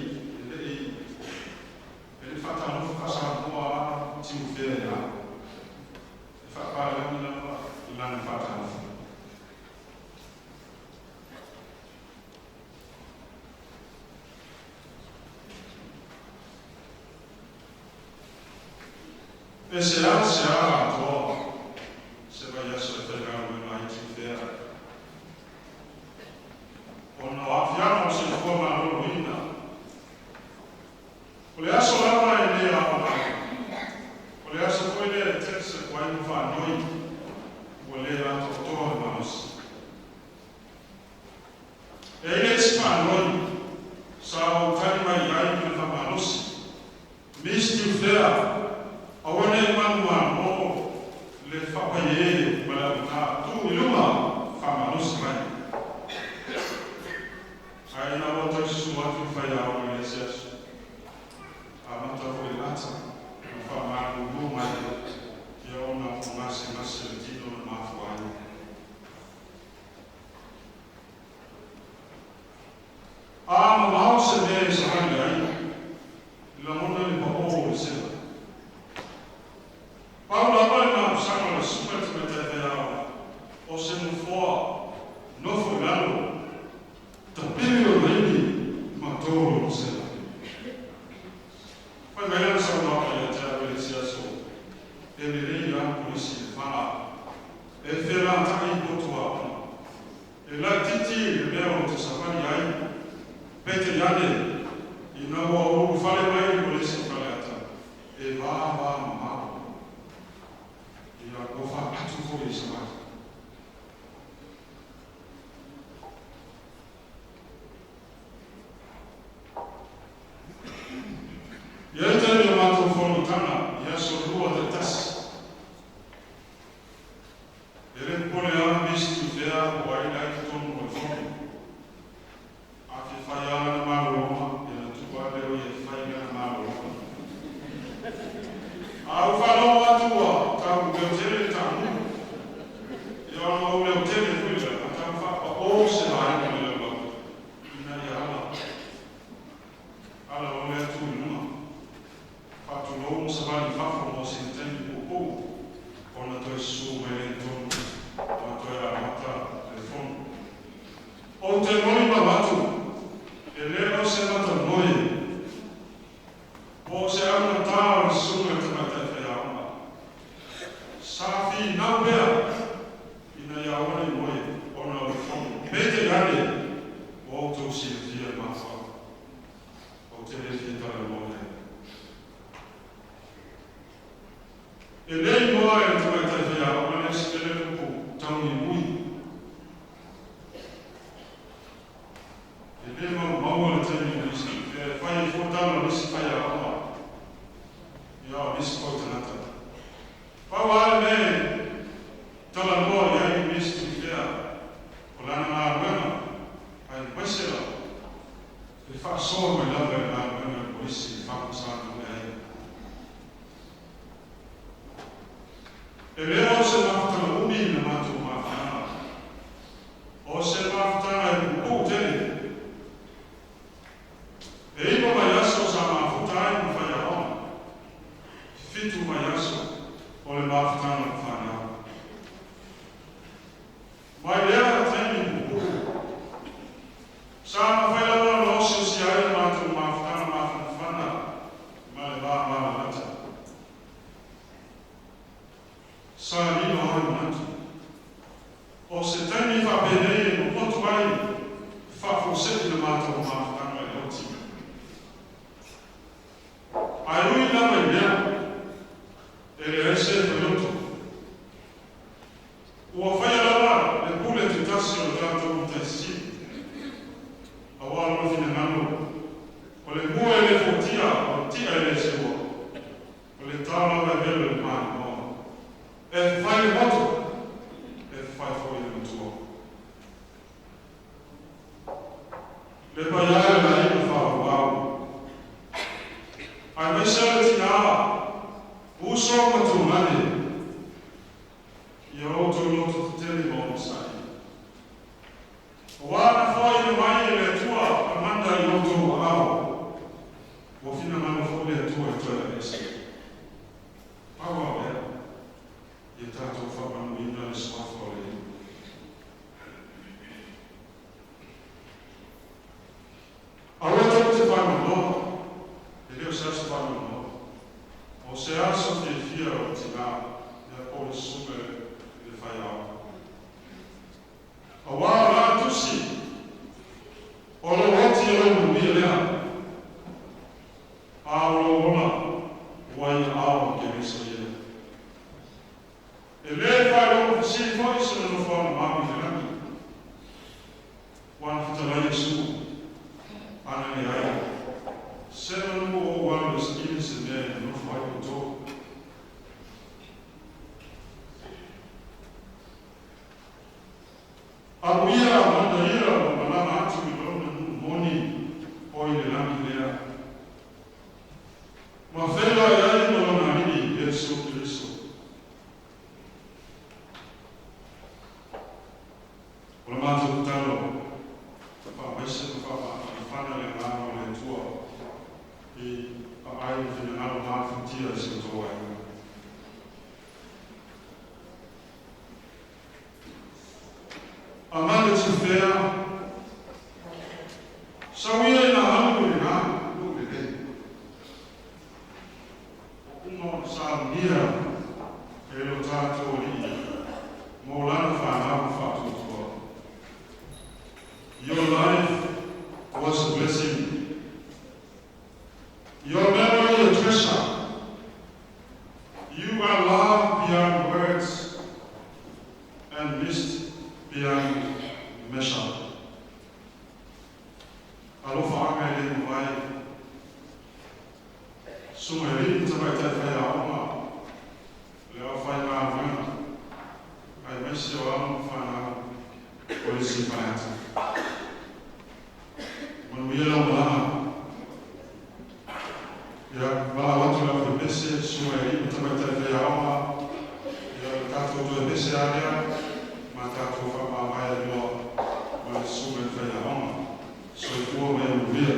ele whata o whakasa moa timu whea ia. E whakapare ni lau i lana whata o whatu. E se a toa, se vai aso e pregano e mai ti fera. Ono afiano se forma no ruina. O le aso lama e le aola. O le aso foi le terse quai no fa noi. O le a toa manos. E ele spa noi. Sa o tani mai ai que fa manos. Misti fera. Awana i manua mo le whapaie mala tu iluma whamanusi mai. Ai na wata suatu whaiao le seasu. A mata foi lata, whamanu mu mai, ia ona fumase mase le tino na mafuai. A mamau se me sa hangi ai, la mona le pao le seba. Paula na sama le super te veao o se no foa no foi lalo ta pilio reini matoro se foi melhor sa no que te aprecia so ele reina polisi fala e fera ta i potua e la titi le meo te safari ai pete yane i na o fale mai polisi falata e va ia gofa atu foi sama. Ia te le mato fono tana, ia so rua de tas. Ele pone a mistu fea o ai lai tonu o fono. A fi fai ala na maroma, ia tupa leo ia fai na maroma. A ufalo atua, tau geutele tamu. Ia ona o geutele fuila, a tau whapa o se lai na leo lau. Ina ia ala. Ala o lea tu inuma. Whatu lou sa vali whafo mo se teni pupu. Ona toi su me tonu. Ona toi a mata le fono. O te noi ma watu. E leo se mata noi. O se ana tau le sunga te mata Safi nau bea ina ia ona i moe ona o fono. Mete gane o tau si fia mafa. O te le fia tala moe. E lei moa e tau e tai fia ona e spele lupu tau i mui. E le maua le teni nisi. E whai fotala nisi whai a ona. Ia nisi koutanata. Pau me tala moa ia i mistu fea o lana maruema ai paisera e whaasoa mai lava e maruema o isi whakusana me ai. E lea o se mawhatana umi na matu mawhana. O se mawhatana e kuku tene. E ipa mai aso sa mawhatana i mwhai ahona. Fitu mai aso. O le mawhatana whanau. Mai lea teni pupu. Sa mawhai lawa no osio si aia matu mawhatana whana. Ma le wā lata. Sa nino hai matu. O se teni whapenei no potu ai. Whafoseti na matu mawhatana e oti. Ai ui lama i mea. Ele ese fruto. O fai ala le pule tutasio tanto utesi. Awalo fina nano. O le bue le fotia, o tia ele sewa. O le tala le velo le mano. E fai moto. E fai foi le mutua. Le paiare la ina fa wau. Abuia manda ira o malama atu i lona moni o i le lami lea. Ma whenua e ai no lona hini Yesu Kristo. O le mātou talo, whaamaise ka whaana le ngāma o le tua i a ai o whina ngaro māwhitia i se toa e. Amanda te whea, sawia i nā hangu i ngā, luke te. Uno sa nia, e lo tātou i, mō lana whanau whātutua. Your life was a blessing. Your memory a treasure. You are loved beyond words and missed beyond measure. Alofa anga e le mai. Suma e rin tabai tai whai a oma. Le a whai ngā whana. Ai mesi o anu whana o le si whai ata. Manu iela o malama. Ia wala watu la whi mese. Suma e rin tabai tai whai a oma. Ia kato tu e mese a rea. Ma tātou whapāmai a noa ma le sume whai a oma. So i kua mea muria.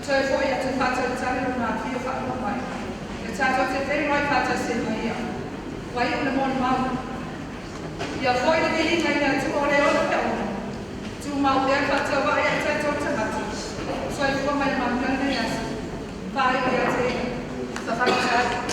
Tôi foi a te whata tari o ngā kia whakua mai. E tātou te te mai whata se mai ia. Wai o na mon mau. Ia foi na dili mai na tu ore o te ona. Tu mau te whata wai a tātou te mati. Soi fua mai mamkana i asu. Pai o ia te whawhakatari.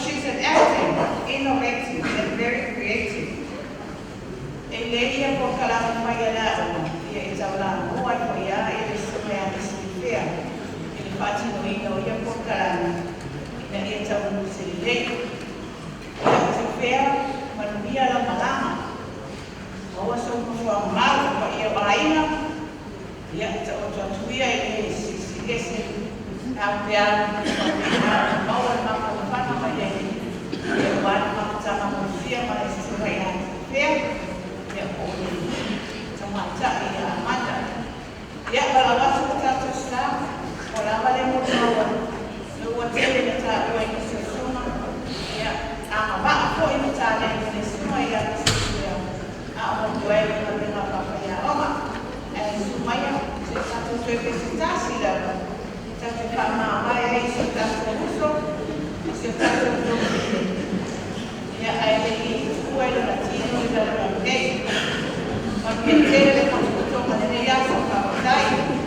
She's an active, innovative, and very creative. Leia por kalama maiala ia e taula o ai ko ia e le suma ya sifia e le fati no ina o ia por kalama ina e taula se le ia sifia manubia la malama o so ko mal ko ia baina ia ta o ta tuia e si ese a pia ma o ma ko fa ma ia e wa ma ta ma mo fia ma e suma ya sifia ya kalau masuk ke satu Islam orang boleh mulawan luar jadi kita buat sesuatu ya apa aku ini cara ini semua yang sesuatu aku buat dengan apa ya Allah supaya te pe se tasi lava. Ta te whamā mai ai se tātou uso, se tātou uso. Ia ai te ki ua ilo na tino i la la nei. Ma pia tere le kotukuto ma nene iaso whakatai.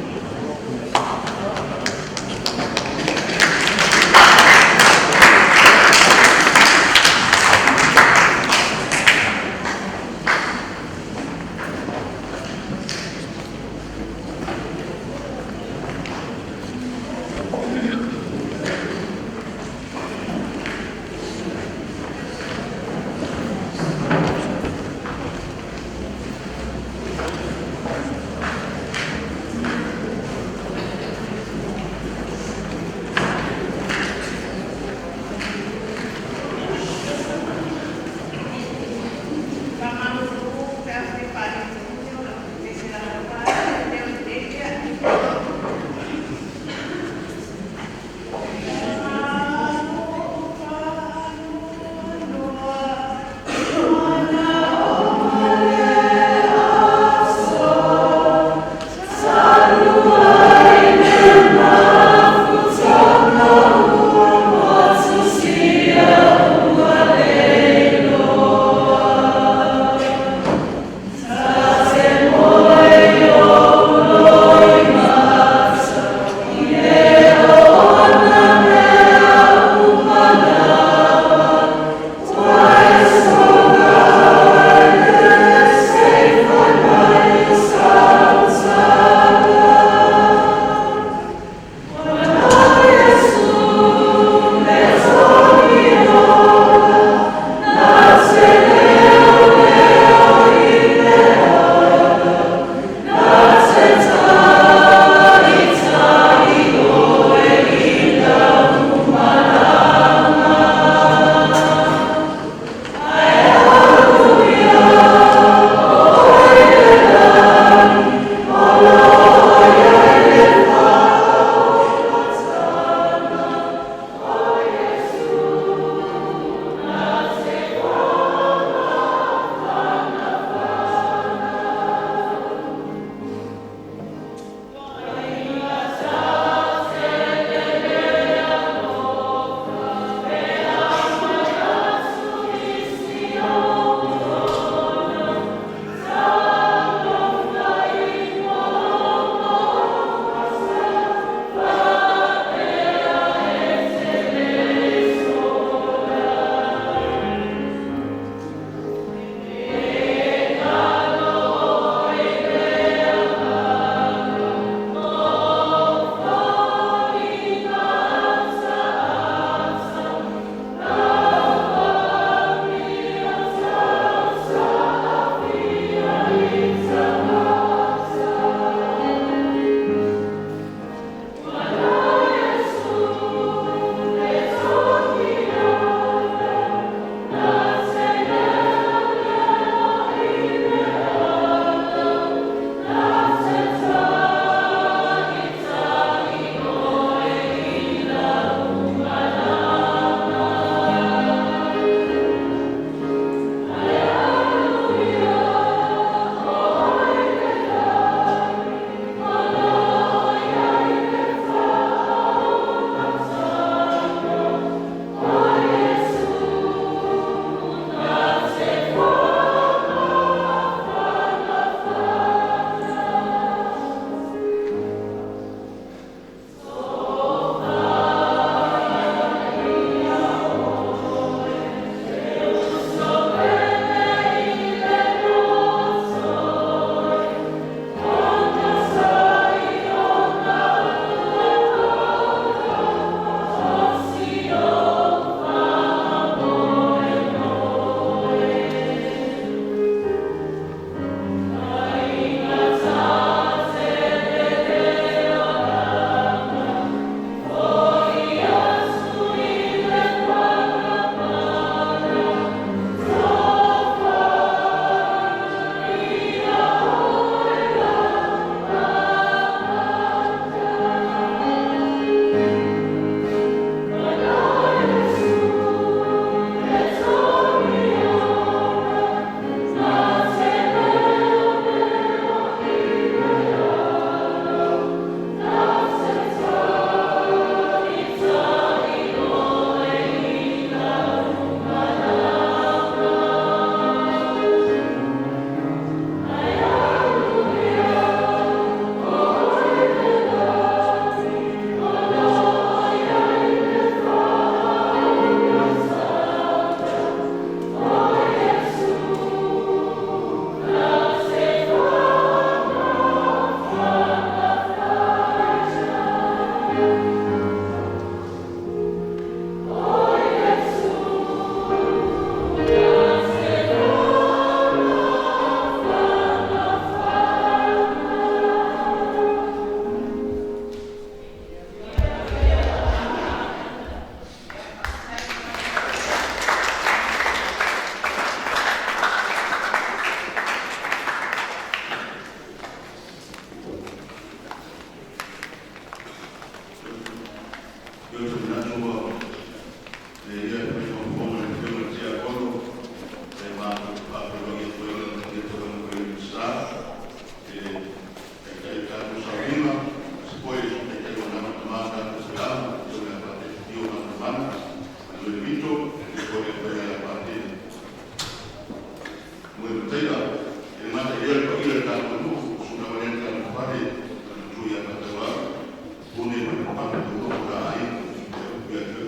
Gracias.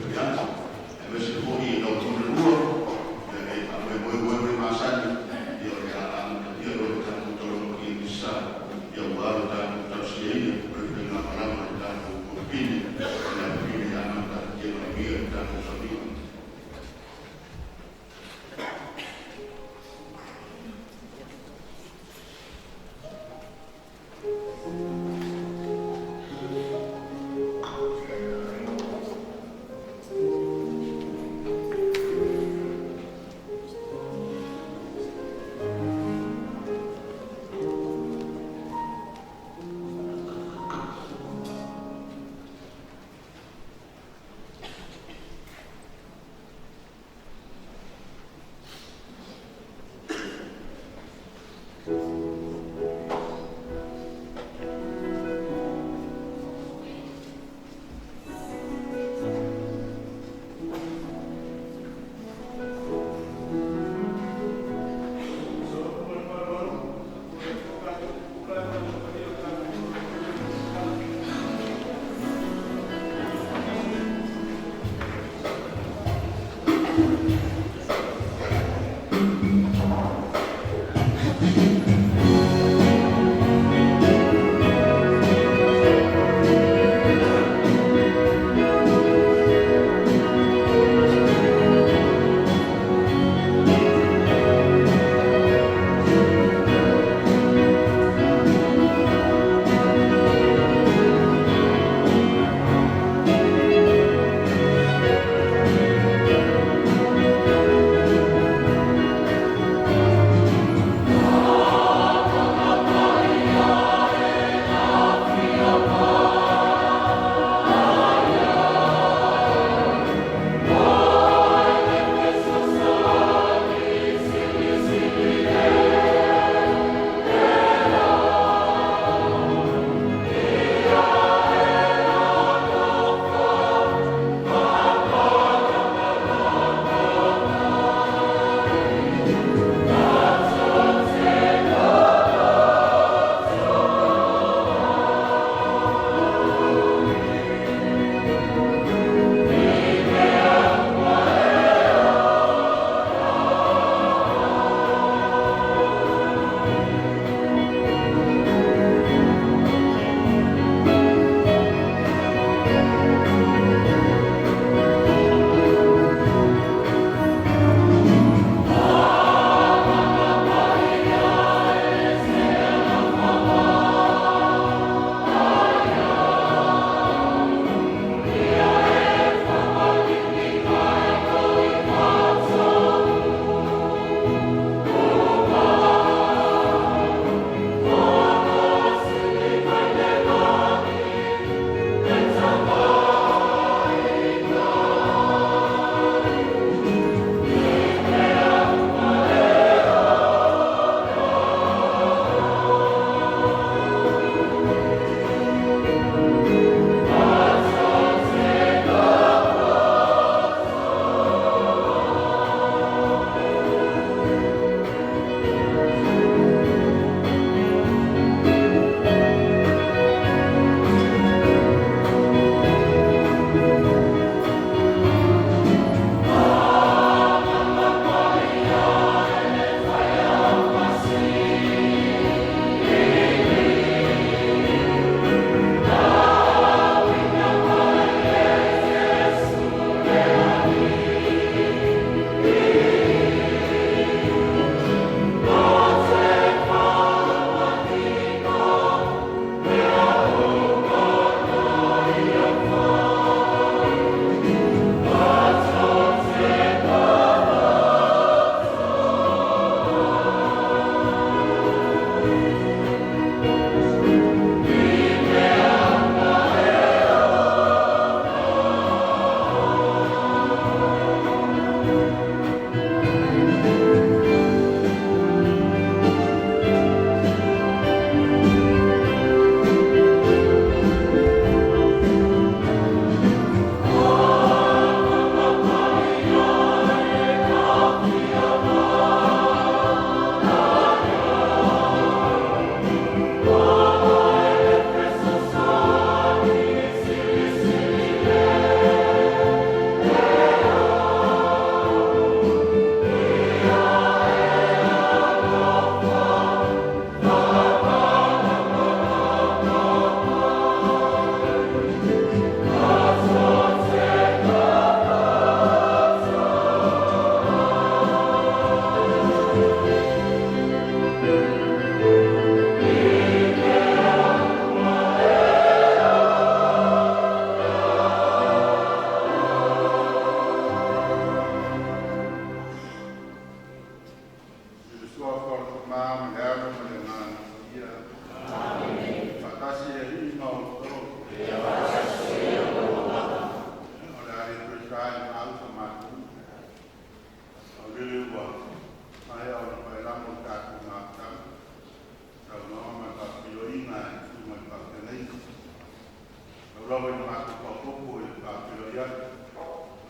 Rau i mātu papopo i pāpiro ia,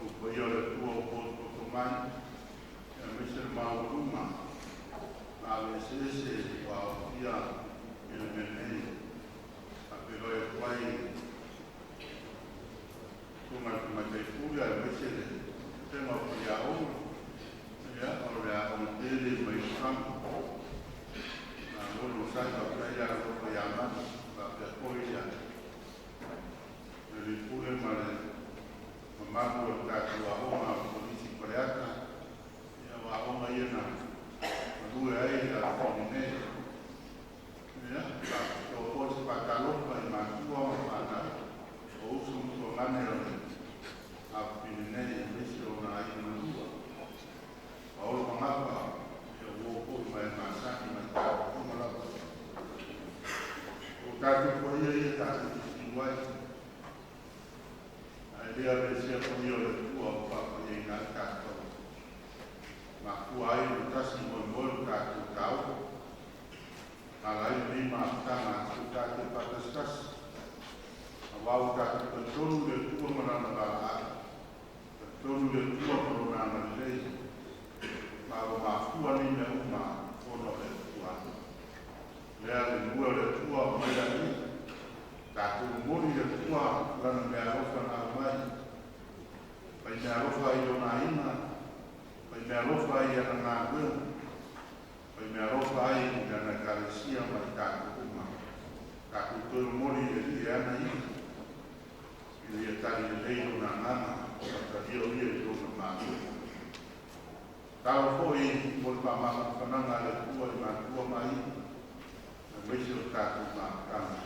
upo i ore tua o poto komai, e misere mau tuma, a le sese wa o ia i le menei, a piro e kwai, tuma te furia e misere, tenga o ia omu, ia, o rea o tere mai ukangu, na ngoro sai ka praia o ia manu, ka pe poia, le pure mare mamaku o tātua honga o polisi pareata ia wa honga iena rue ai a whanine ia ka o pōsi patalopa i mātua o whana o usu o ngane o ne a pinine i misi o na ai manua a olo mangapa ia uopo i mai masaki mai tātua honga lapa o tātua po ia tātua iwai Lea me sia koni o le tua o papa i ngā tātou. Ma kua ai o tasi mo mo tātou tau. Ma lai ni ma tanga o tātou patastas. A wau tātou ka tonu le tua manana wala a. Ka tonu le tua manana lei. Ma o ma kua ni me uma kono le tua. Lea le mua le tua o mea ni. Tātou mori le tua lana mea rofa nā mai. Pai mea rofa i o nā ina. Pai mea rofa i ana ngā gweu. Pai mea rofa i ana karesia mai tātou uma. Tātou tōru mori le li ana i. I le tari le lei o nā ngana. Tātou rio ria i tōna mā gweu. Tāo hoi mori pa mama whananga le tua i mā tua mai. Na meisi o tātou mā kama.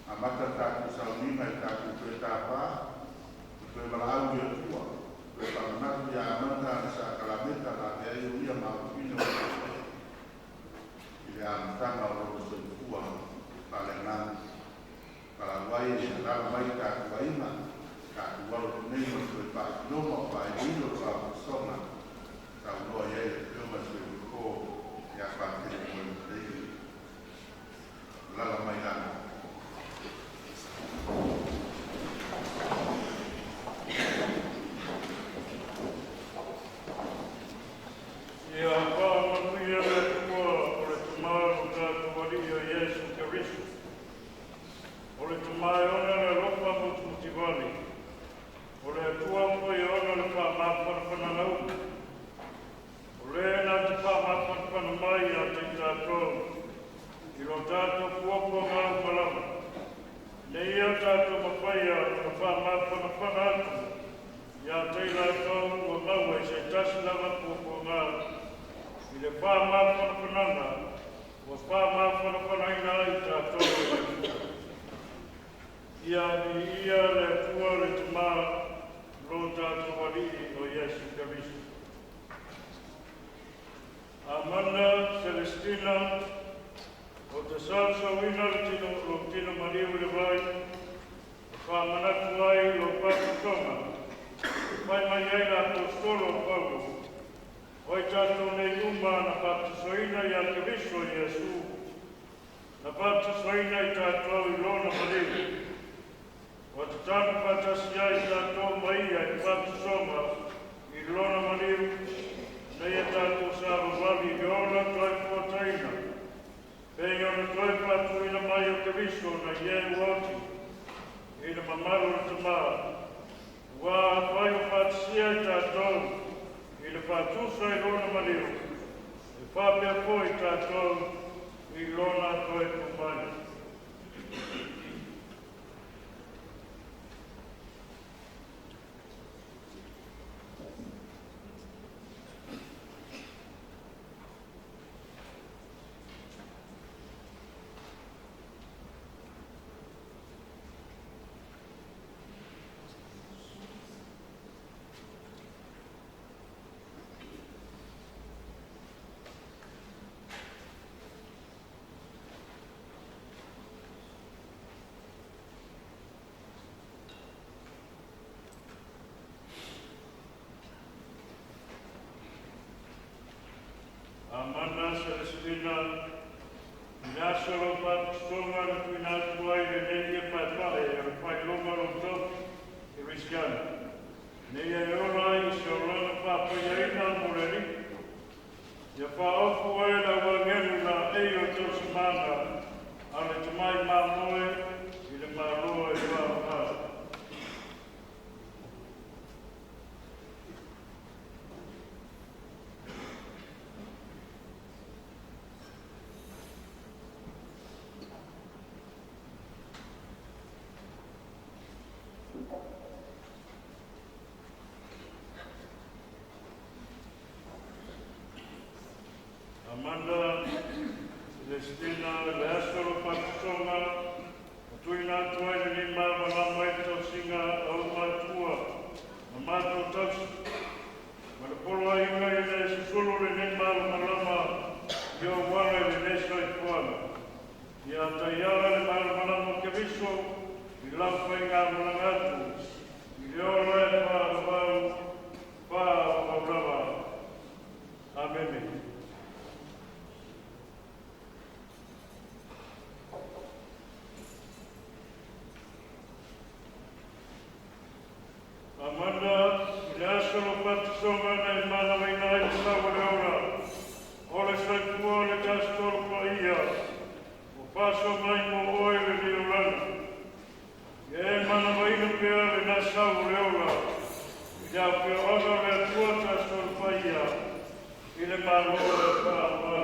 A mata tāku saunima e tāku koe tāpā, koe malau i atua, koe whamanatu i a amanta na sa kalameta na te ai o ia mau pino o koe. I le amantanga o roto sa ukua, pale ngāna, Paraguai e rara mai tāku aina, tāku walo kuneima koe pākinoma o pae nilo o Songa, tau loa iei e peoma se uko i a pākene koe teiri. Lala mai ana. Ia whāmanuia le tua o le tumai o tātou wari o Iesu Karisto. O le tumai ona le ropa mutivani. O le tua foi ona le whamāwhanawhana nau. O le na te whamāwhanawhana mai a te tātou. I lo tātou kuopo ngāu malama. Ne ia tātou mawhaia o whamāwhanawhana atu. Ia teila tau o mau e se tasi lava kuopo ngāu. I le whamāwhanawhananga o whamāwhanawhanaina i tātou e mai. Ia ni ia le tua le tumā lo tātou wari o Iesu Karisto. Amanda Celestina o te salsauina lo tino Maria le vai, whamanatu ai lo Pāpatonga, pai mai ai la apostolo Paulo, oi tātou nei uma na Pāpasoina i a Kiristo Iesu, na Pāpasoina i tātou i lona Maria, o te tāna Pātasi ai tātou mai ai Pāpasonga i lona Maria, nei e tātou sāwawali i ona toi fuataina, Pei ona toi patu ina mai o Kiristo na ie uoti, ina mamaru o te maa. Wā whai o pātisia i tātou, ina pātusa i lona mariu, e whāpea po i tātou, i lona toi kumai. Amanda Celestina, Nasero Pāpastola, Kristiana. Nei e ora I se orana whapayaina moreni. Ia whaofu e la wangenu na eio tosimana. Ale te mai mamoe I le maroa I wāwhā. Amanda, Lestina, Lásaro Patusonga, Tuina Tuaini Nima, Manamueto Singa, Aumatua, Amato Tax, Manapola Inga, Sulu Nima, Malama, Yo Wale, Nesa Tuana, Yatayala, Manamo Kaviso, Ilafuenga, Managatu, Yore, Brava. Amen. Amanda, Lásaro Patusonga, nei mana waina I Sawareora. Ole Saikua, le Castor Paia. O paso mai mo oere ni Orana. E mana waina pia le na Sawareora. Ia pia oga le atua Castor Paia. I le maroa Pāpā.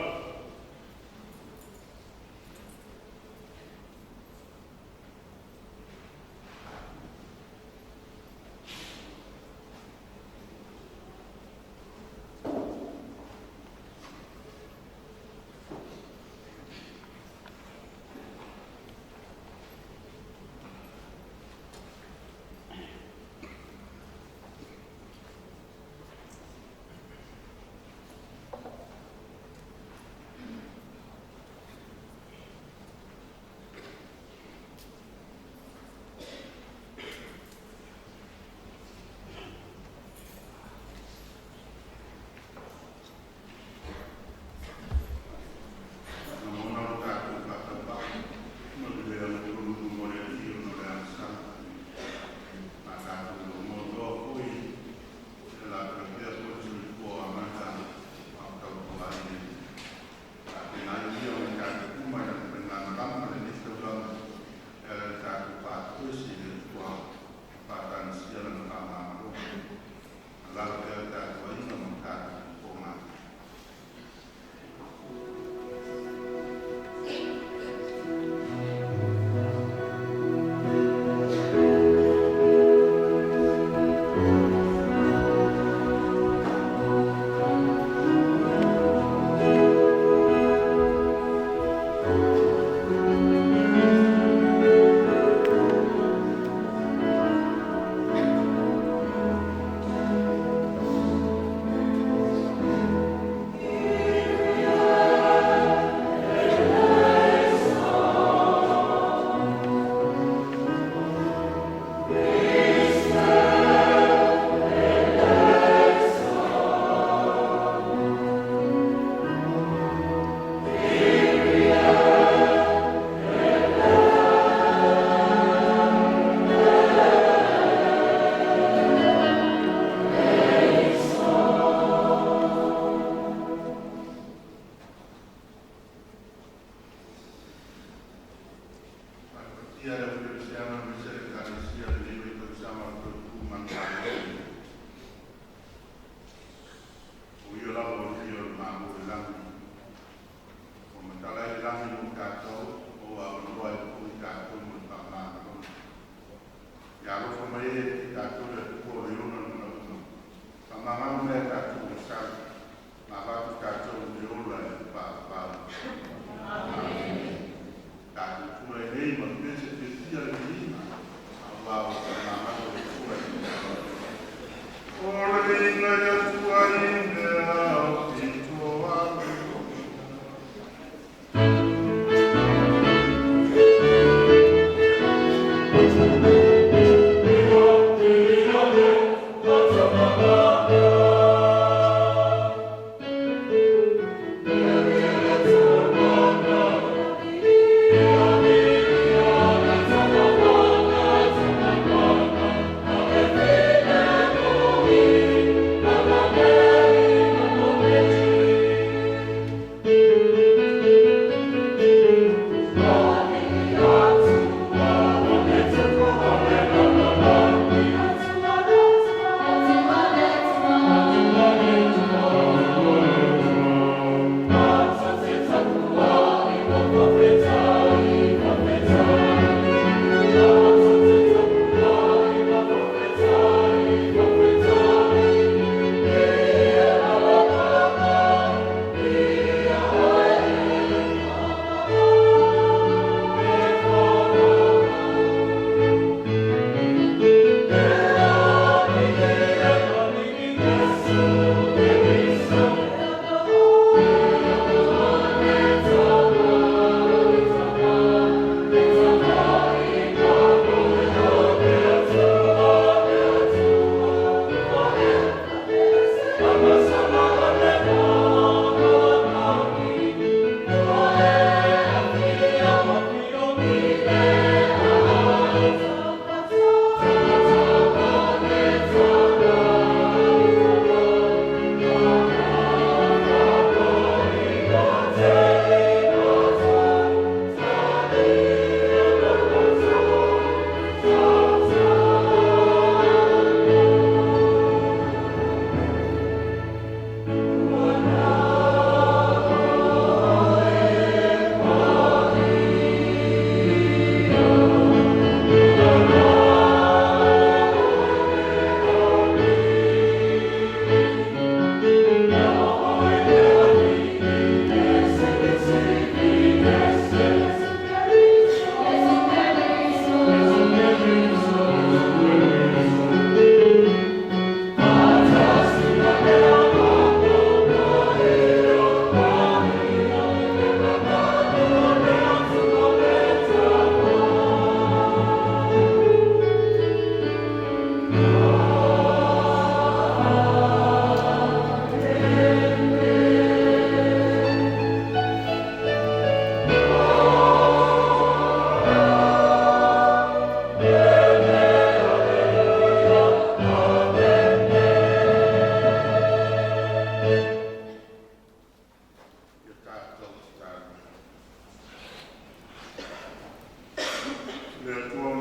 Name of Bishop Christian Lima.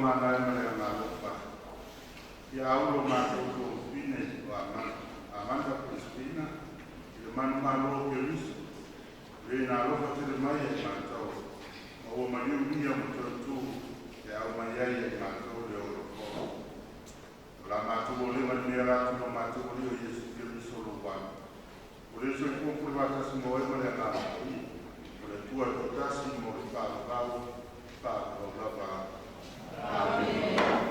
mana e mele ngā lupa. Ia aulo mātou ko pine wa amanda Kristina, i le manu malo ke risu. Le nā lofa te le mai e mātou. Ma ua mariu mia mo tō e au mai ai e mātou le o loko. La mātou o le mani mea rātu no mātou o le o Yesu ke risu lo wanu. O le so i kōpura wātasi mo e mele ngā lupa. O le tua e kotasi mo le whāwau, whāwau lava. Amen.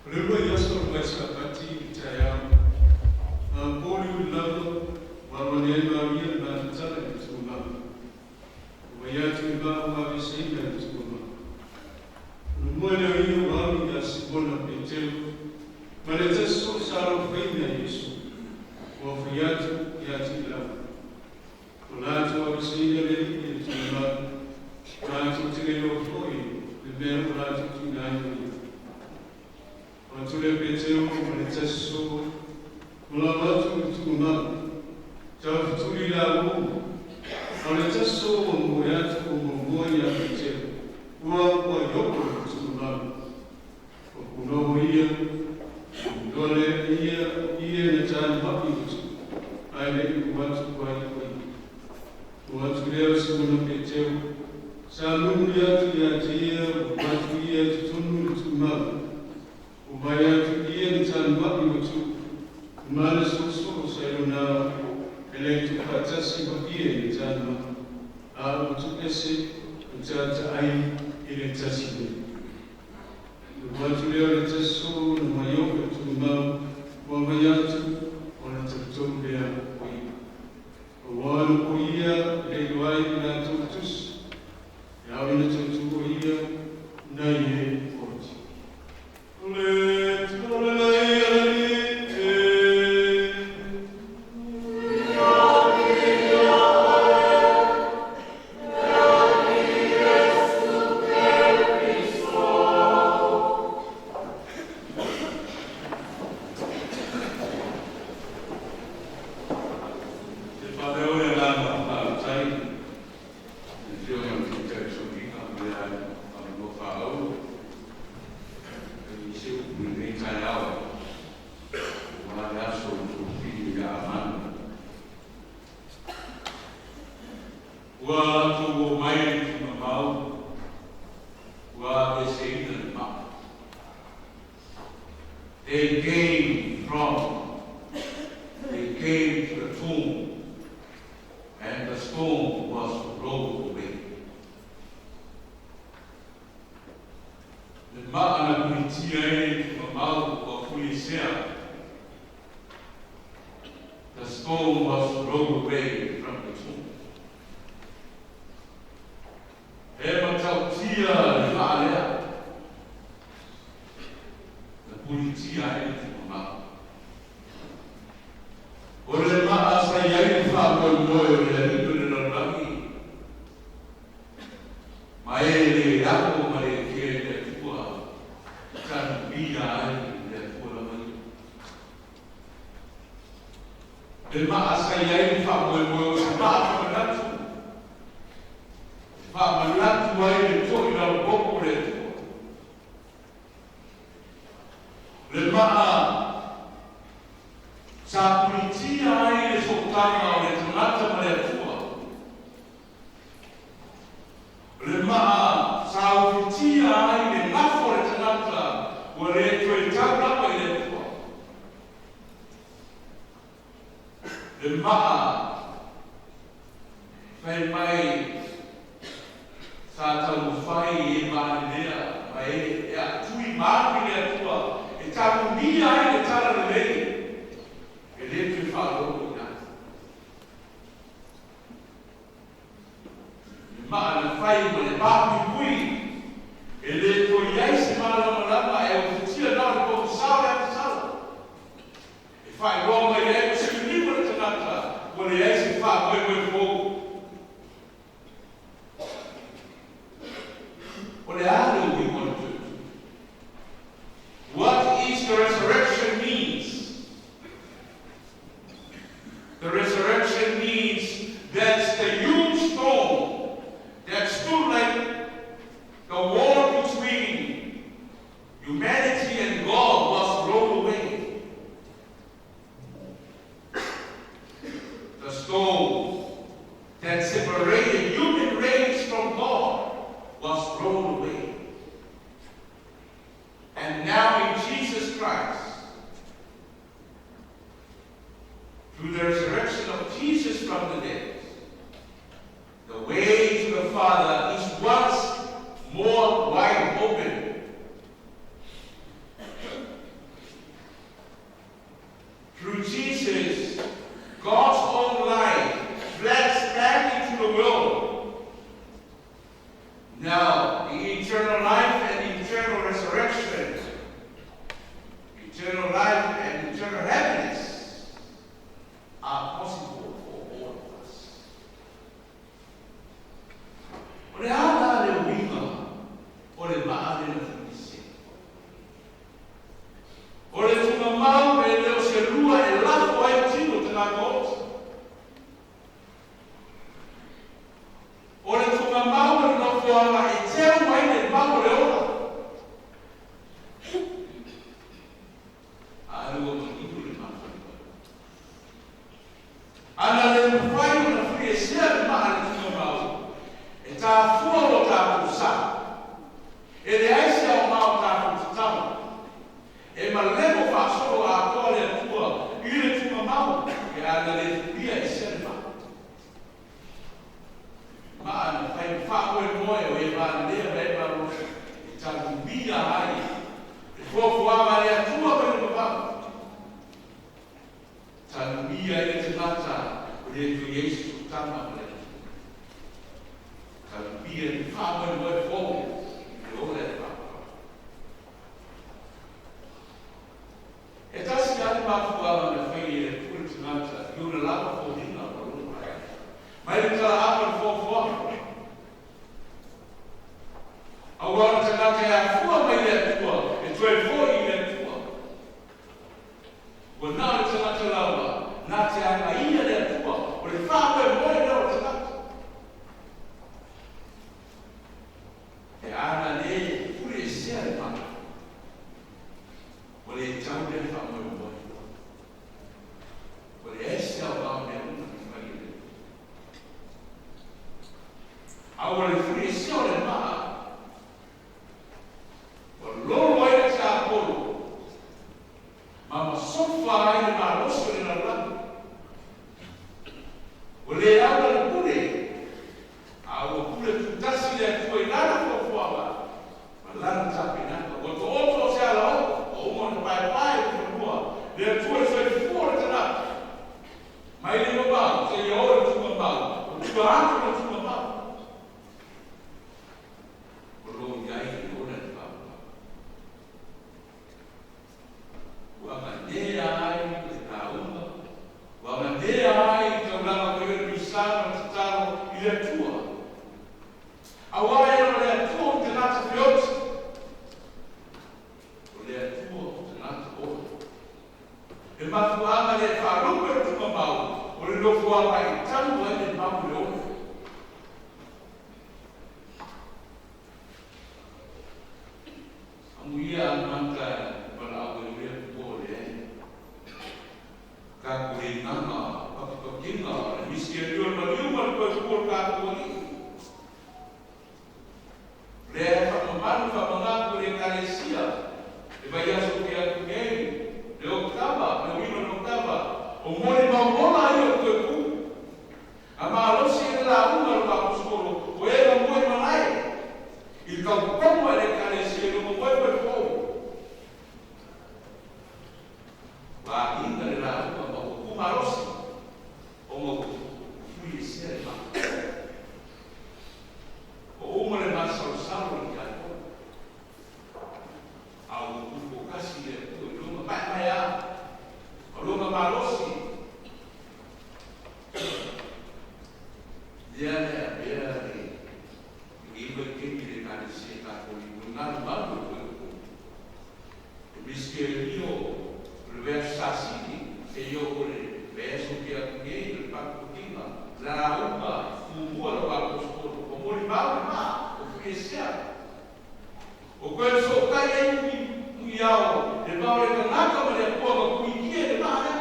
Remember yourself by Sapati, Tayam, Poli Love, Wamanema, and Natala, Suma. Wayatuba, Wavisina, Suma. Mwana hiyo wami ya Sibona Peteu, Maleteso Saro Fenya Yesu, Wafuyatu Yatila. Kulatu Wavisina, Suma, Kulatu Tileo Foi, the Bell Kulatu Tinani. Watule Peteu, Maleteso, Kulatu Tuma, Tavtuli Lamu, Maleteso, Moyatu, Mongolia Peteu. Kwa yoko tuma kunoia dole ia na tani hapi ale watu kwa watu leo siku peteo salumu ya tia watu ya tunu tuma ubaya tukie tani hapi watu mala soso sayona elektro patasi papie tani au tukese tata ai ile tasiri. Watu leo leteso na mayoka tumao kwamba yatu wanatutolea kwa wale kuia lewa na tutus yao na tutuia na ye kote. They came to the tomb, and the stone was rolled away. The maana kuitia mamau kwa kulisea. The stone was rolled away from the tomb. Ema tautia ni maana politia mamau. Ole maa sayai fa kwa moyo ya ndio nalolami. Maele yako malekele kwa tanbia ya kwa mali. Ole maa sayai fa kwa moyo sababu manatu. Fa manatu wale to ila boko letu. Le maa sa politia ile sotana ole tunata maletua. Le maa sa politia ile nafore tunata wale tuitabla maletua. Le maa fai mai sa talufai imanea mai ya tui maletua. Itakumbia ile tala lele ele tufalo na maana fai mole papi bui ele to yaisi mala mala e utia na ko sawa ya sawa e fai roma ile sini mole tanata mole yaisi fa mwe fogo ole alo we want to. What is the resurrection means? The resurrection means that the huge stone that stood like the wall between humanity and God was rolled away. The stone that separated human race from God was rolled away. And now in Jesus Christ, through the resurrection of Jesus from the dead, the way to the Father is once more wide open. le fa mo mo. O le ese au au le una ki mai le. Au le frisio le ma. O lolo ai sa polo. Mama sofa ai le ma rosso le la la. O le au le pule. Au pule tutasi le foi nada fo foa. Lana tapina, o to oto se ala o mo na pai pai o mo. Le tu se fuori tana. Mai le ba, se yo o tu ba. O tu anche o tu ba. O lo ngai o na ba. Wa mandea ai ta uma. Wa mandea ai te una ko le pisano tano ile tua. Awai no le tu te na te fiot. E mafuanga le wharupe o tuka mau, o le nofuanga i tangu e le mamu le ono. Amu ia manta wala au e rea kupo le e. Ka kure nganga, pakipakinga, le miski e tua ma liuma le koe kupo ka kua ni. Rea whamamanu whamangaku le kalesia, e vai aso ke aku ngei. Le oktava, le wino le oktava. O mori maumona i o koe ku. A maalosi e la unga lo kapuskoro. O e la moi manai. I kaupomo e le kalesi e lo moi koe kou. Wa inga le la unga ma o ku maalosi. O mo fui e se le ma. O umo le masalo salo le kato. Au kupo kasi le koe. Mai a o lunga malosi dia le i ko ke le ka se ka ko ni na malu ko miske io le versasi se io ko le verso che a che il patto prima la uba fu buono va ko ko mo li ma o che sia o quel so kai Iau, le pau le kanaka ma le apuanga kui kia le maha.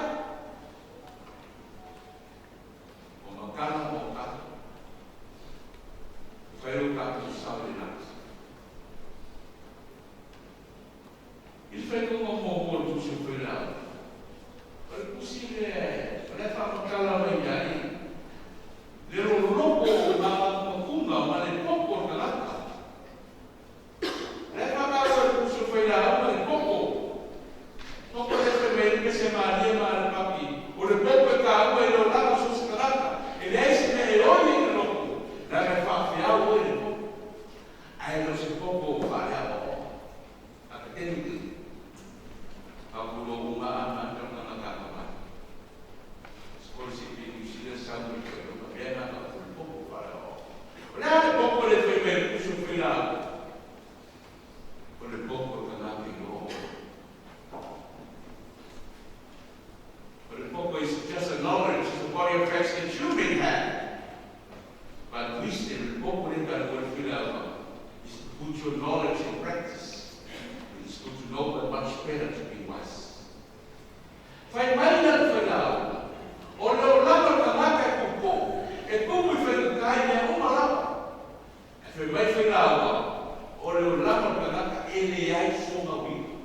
O makana mo kata. Whairu kata o sao le nati. Il whairu mo mo tu se whairau. Whairu kusi le whamakala mai ai. Le roroko ma makunga ma le poko kanaka. Le whakala tu se whairau. Poco de febrero que se maria mal papi. O le poco que cago e lo lavo su strada. E lei se ne oye in loco. La me fa fiao o le poco. Ai lo se poco vale a poco. A che ni. A culo uma ama non na casa ma. Scorsi più si le sangue che lo bene a poco vale a poco. Le poco le febrero che su filao. O le poco che la mi But the book is just a knowledge of the body of Christ that you may have. But wisdom, the book within that word fill out is to put your knowledge in practice. It's good to know but much better to be wise. Fai mai na fill out. O leo lama kanaka e kupo. E kumu i fill kai ne uma lama. E fai mai fill out. O leo lama kanaka e le ai songa wiko.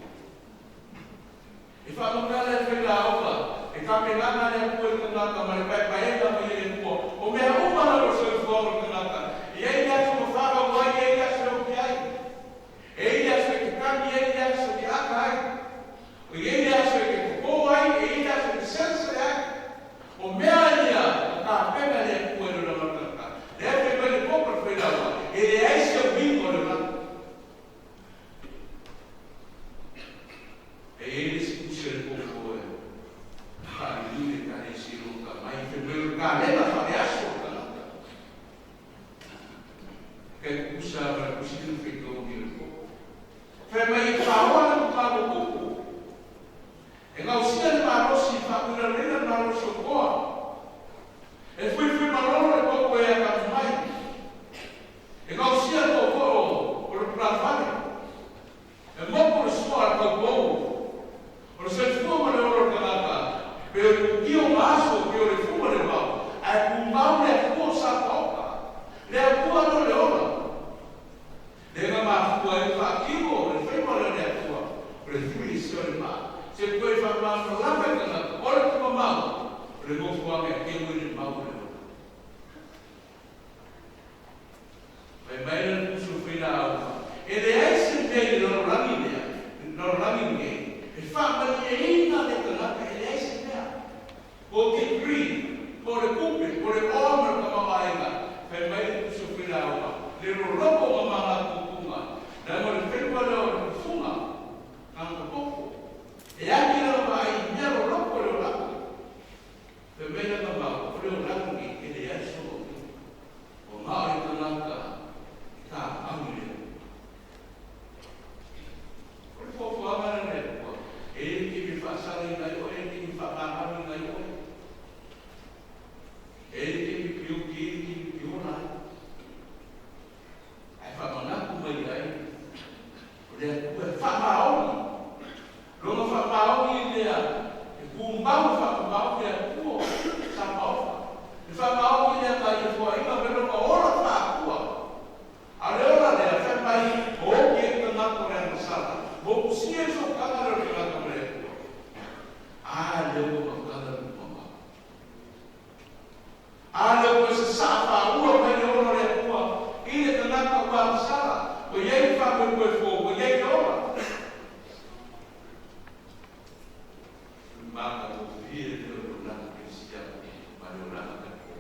E fa makala e fill out. E ka pengana le koe kanaka ma le paepaenga ma le kua. O mea umana lo se fuaro kanaka. I ei atu ma whaka wai, e ei atu o ki ai. E ei atu e ke kami, e ei atu o ki aka ai. O ei atu e ke kupo ai, e ei atu e ke sense ai. O mea ia, ka penga le koe lo na kanaka. Le atu e koe le popa whairawa. E le aise o bingo le mata. E ei le sikuse le popo e. Hallelujah, kare siru ka mai febrero ka leva fare aso ka. Ke kusa ba kusiru feito ni ko. Fe mai pawa na ka ko. E nga usia le maro si fa pura le na maro so ko. E fui maro le ko ko ya ka mai. E nga usia ko ko o le plan fare. E mo por so al ko ko. O ui se oi ma. Se koe whamau no lawe kanga, ora kuma mau. Re mofu ame a ke ui ni mau leo. Vai mai na kusu whina au. E le aise mei no rangi mea, no rangi mea. E whamani e ina le kanaka e le aise mea. Ko ke green, ko le kupe, ko le omer ka mawainga. Vai mai na kusu whina au. Le roroko o mga kukunga. Na mo le whenua leo le funga. Nanga koko. E aki na mai mea roroko leo lako. Vai mai na kamau, leo rangi e le aise o. O maa e kanaka. Ta amire. Ora fofo amara ne ko. Ele que me faz sair daí, ele que me faz parar daí. Ele que me criou, que ele que me criou lá. Aí fala na como ele aí. Ele faz mal. Não faz mal ele é. O mal faz mal ele é puro, sapau. Ele faz mal ele é daí fora, ainda vendo uma hora faz puro. Aleora le a whai o ke ka ngako rea masala. Mo kusia so kakara ke ngako rea. Leo ko kakara ke mama. Leo ko se sapa ua mai le ono rea kua. Ile ka ngako wa masala. Ko yei whape koe fō, ko yei ora. Maka ko hie leo ko ngako ke sia. Ma leo ngako ke ko.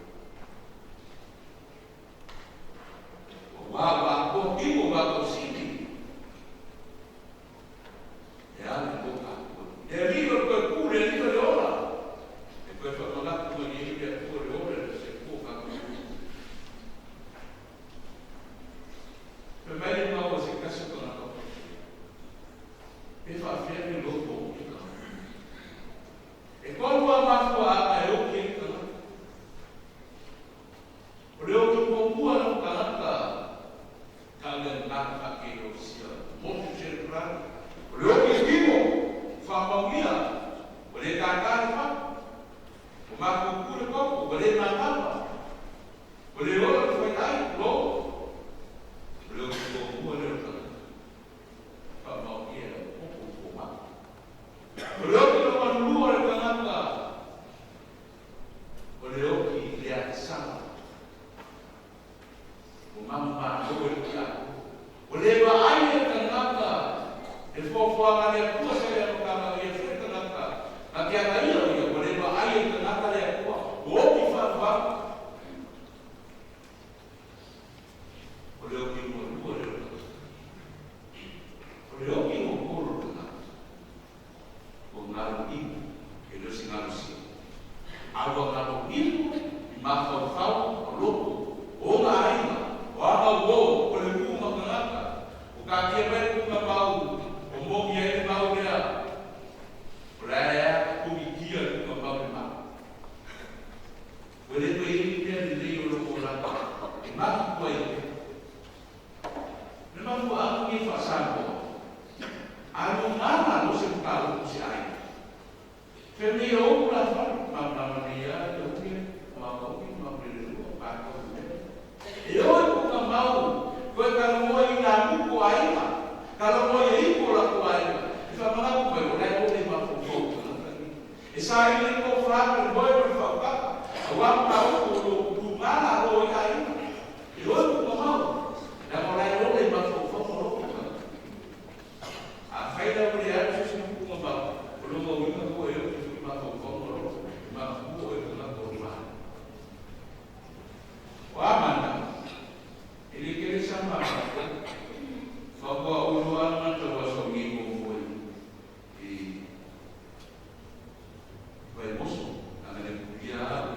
Wa ko ibu wa ko sini. Ya ni ko ka. E rio ko kure ni ko ora. E ko fa ko na ko ni ke ko ora se ko ka ko. Pe mai ma ko se ka se ko na ko. E fa fia ni lo ko ki ka. E ko wa ma ko a o ki ka. Rio ko ko na ka na kalian nak pakai usia, mungkin cerita. Boleh ibu, faham dia, boleh kakak apa, umat kuku kau, boleh mana, boleh orang berkait, lo, boleh kuku boleh orang, faham dia, kuku umat. Boleh orang luar kenapa, boleh orang lihat sana. Umama boleh dia. Boleh bahaya kenapa? Esposa ada kuasa yang pertama dia sudah kenapa? Nanti ada dia boleh bahaya kenapa dia kuat? Oh kita boleh kita boleh. Boleh kita boleh kenapa? Mengaruh ibu, itu singarusi. Awak kalau ibu, maka kau loko, orang lain. Wah, wow, boleh buka kenapa? Bukan dia buka bau, omong dia bau dia. Beraya, kubi dia buka bau dia. Boleh tu ini dia di dalam orang. Mak kuai. Memang buat ini fasal. Alu mana lu sebuah lu si air. Family orang lah, nama dia, dia, mau beli dulu, apa eu não mau, foi kalau mau ina buku aima, kalau mau ibu lah buku aima, kita mana buku, boleh boleh mampu buku. Esai ini kau faham, boleh berfaham, awak tahu buku mana boleh aima, eu não mau, dan mulai boleh mampu buku. Apa yang boleh ada sesuatu buku mampu, belum mau ibu buku eu mampu buku, mampu buku mampu rumah. Wah mana? Ini kira sama. Bapak uluan macam bahasa Melayu di baik musuh. Karena dia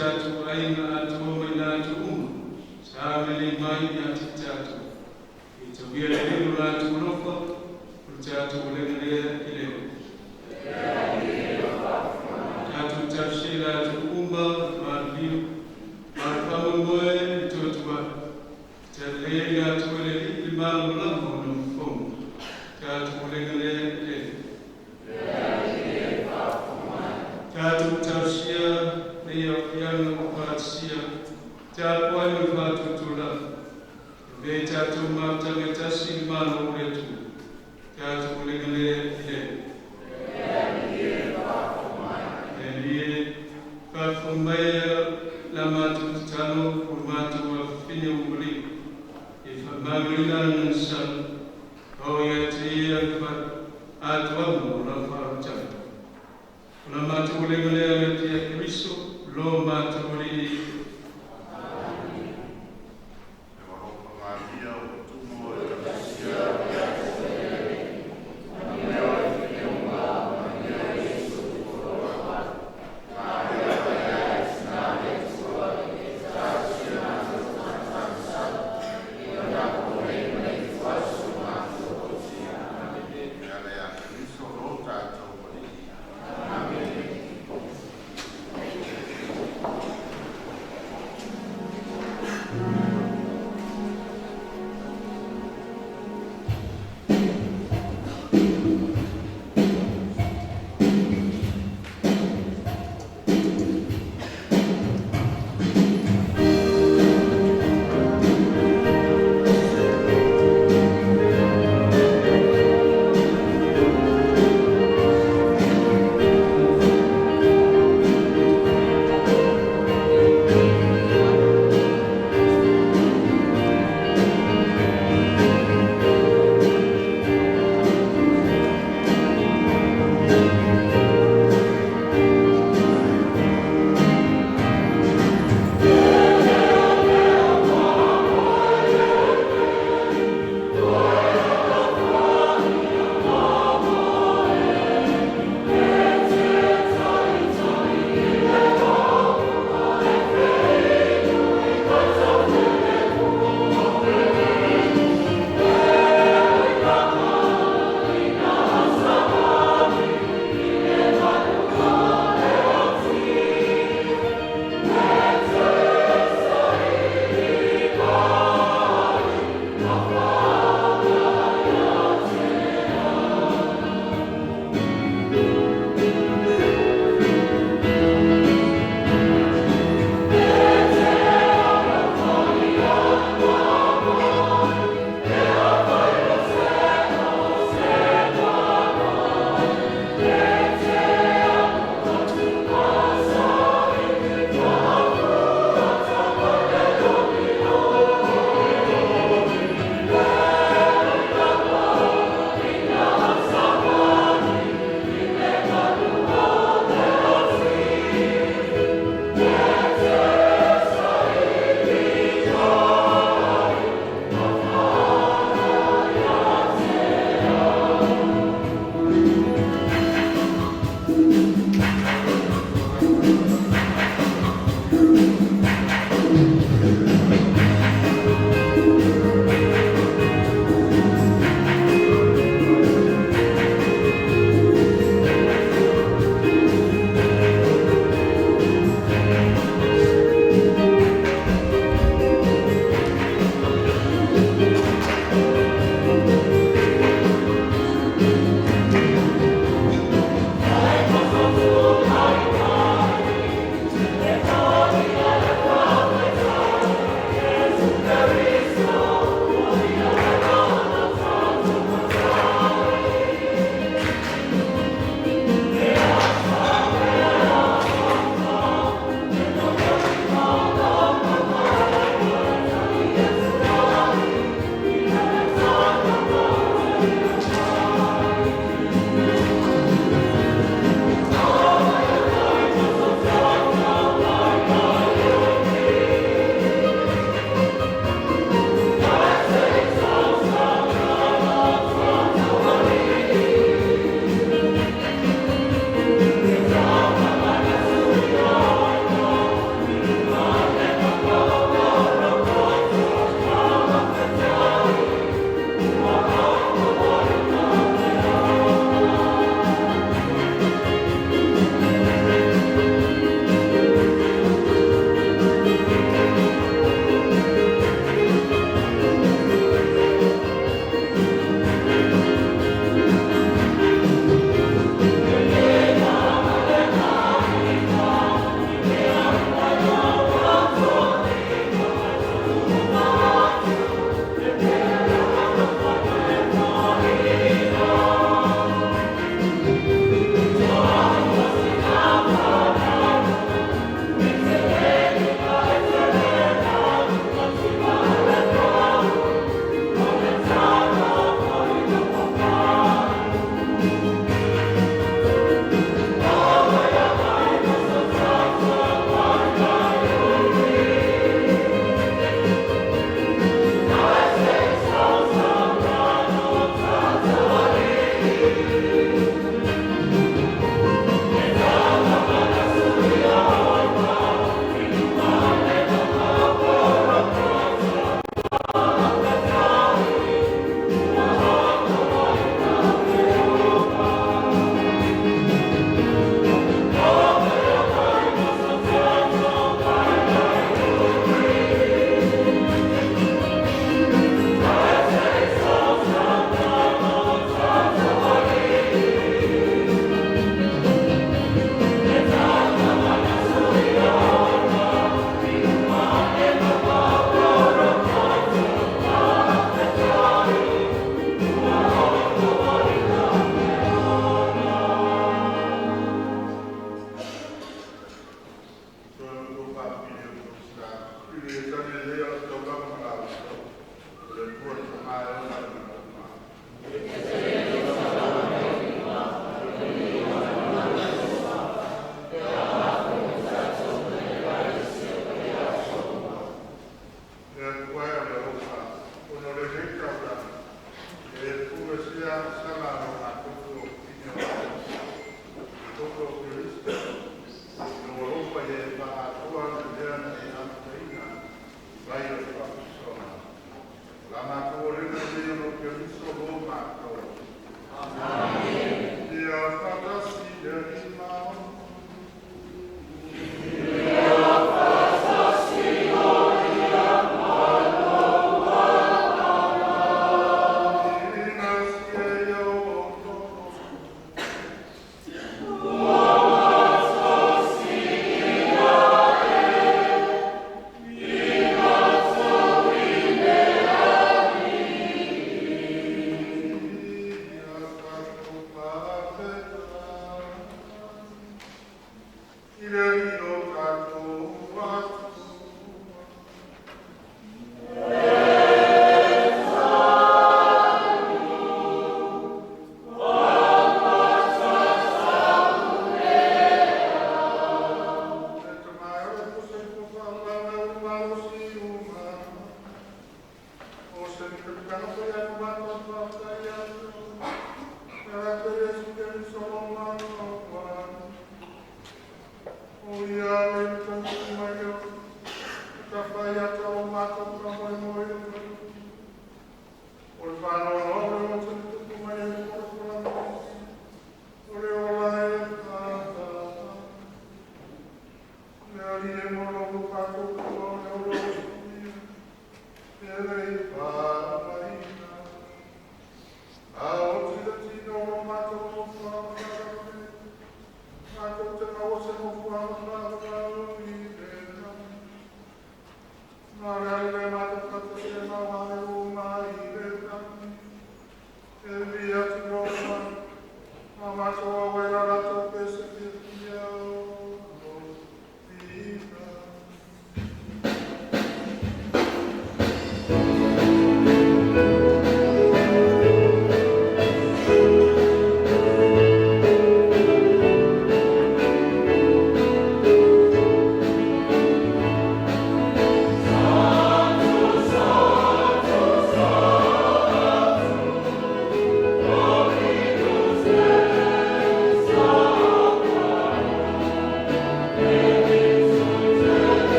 Tatu aina atu maina atu Tatu ulengelea kileo. Tatu tafsira tukumba maadhibu. Marfamu mwe mtoto wa. Talega tuwele imam mlango na mfomu. Tatu ulengelea kileo. Tatu tafsira ni yafiana kupatia. Tatu wanyufatu tula. Tatu maftametasi mano uletu. Tatu ulengelea kileo. Ndiye kafumaya lamatu tano kumatu wafinya umri. Ifamamina nsa. Oyatia atwamu rafaruta. Kuna matu ulengelea metia Kristo. Lo matu ulini.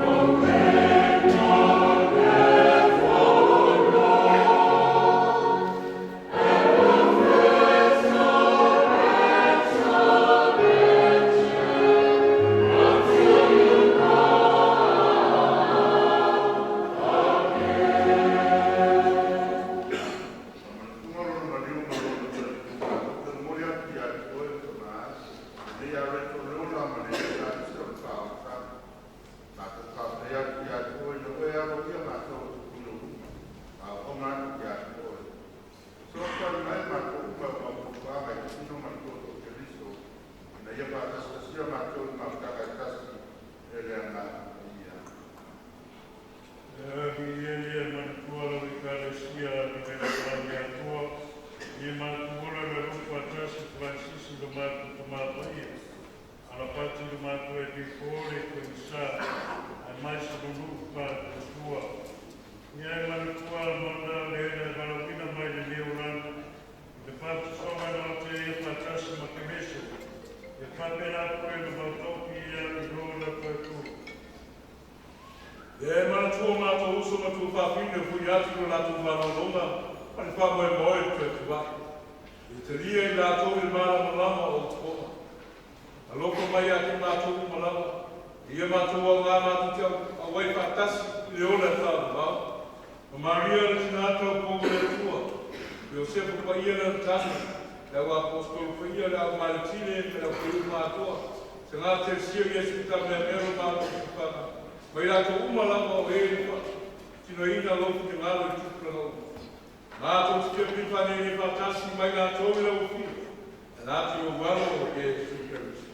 Oh sia mātou mātaka kasi e lea ngā ia. Ki e matua la Ekalesia ki te rāwani atua, i matua la rupa tasi Francis lo mātu tamata ia. Ala pati lo mātu e ki kore ko i sā, ai mai sa rupa tua. Ia e matua la mana lehena e balawina mai le neurana, te patu songa na o te e patasi makemeso, e papera koe no mautoki ia i rola koe kuru. E mana tua mātou uso ma tua whawhine fui ati no lātou whanonga, pani whamoe moe koe tua. E te ria i lātou i mana malama o tōna. A loko mai ati mātou i malama, ia mātou au ngā mātou te au wai whatasi i leona e whāna mau. Ma Maria le tinata o pōmere tua, Iosefu pa ia na tasi, le au apostolo pa ia le au maritine, me au kuru mātua, se ngā te sia Iesu ta mea mero mātou ki whana. Mai rātou umalama o e rua, tino ina lofu te ngālo i tukura nau. Mātou te kia pipane ni whatasi mai ngā tōmira o whia, e nāti o waro o Iesu Keriso.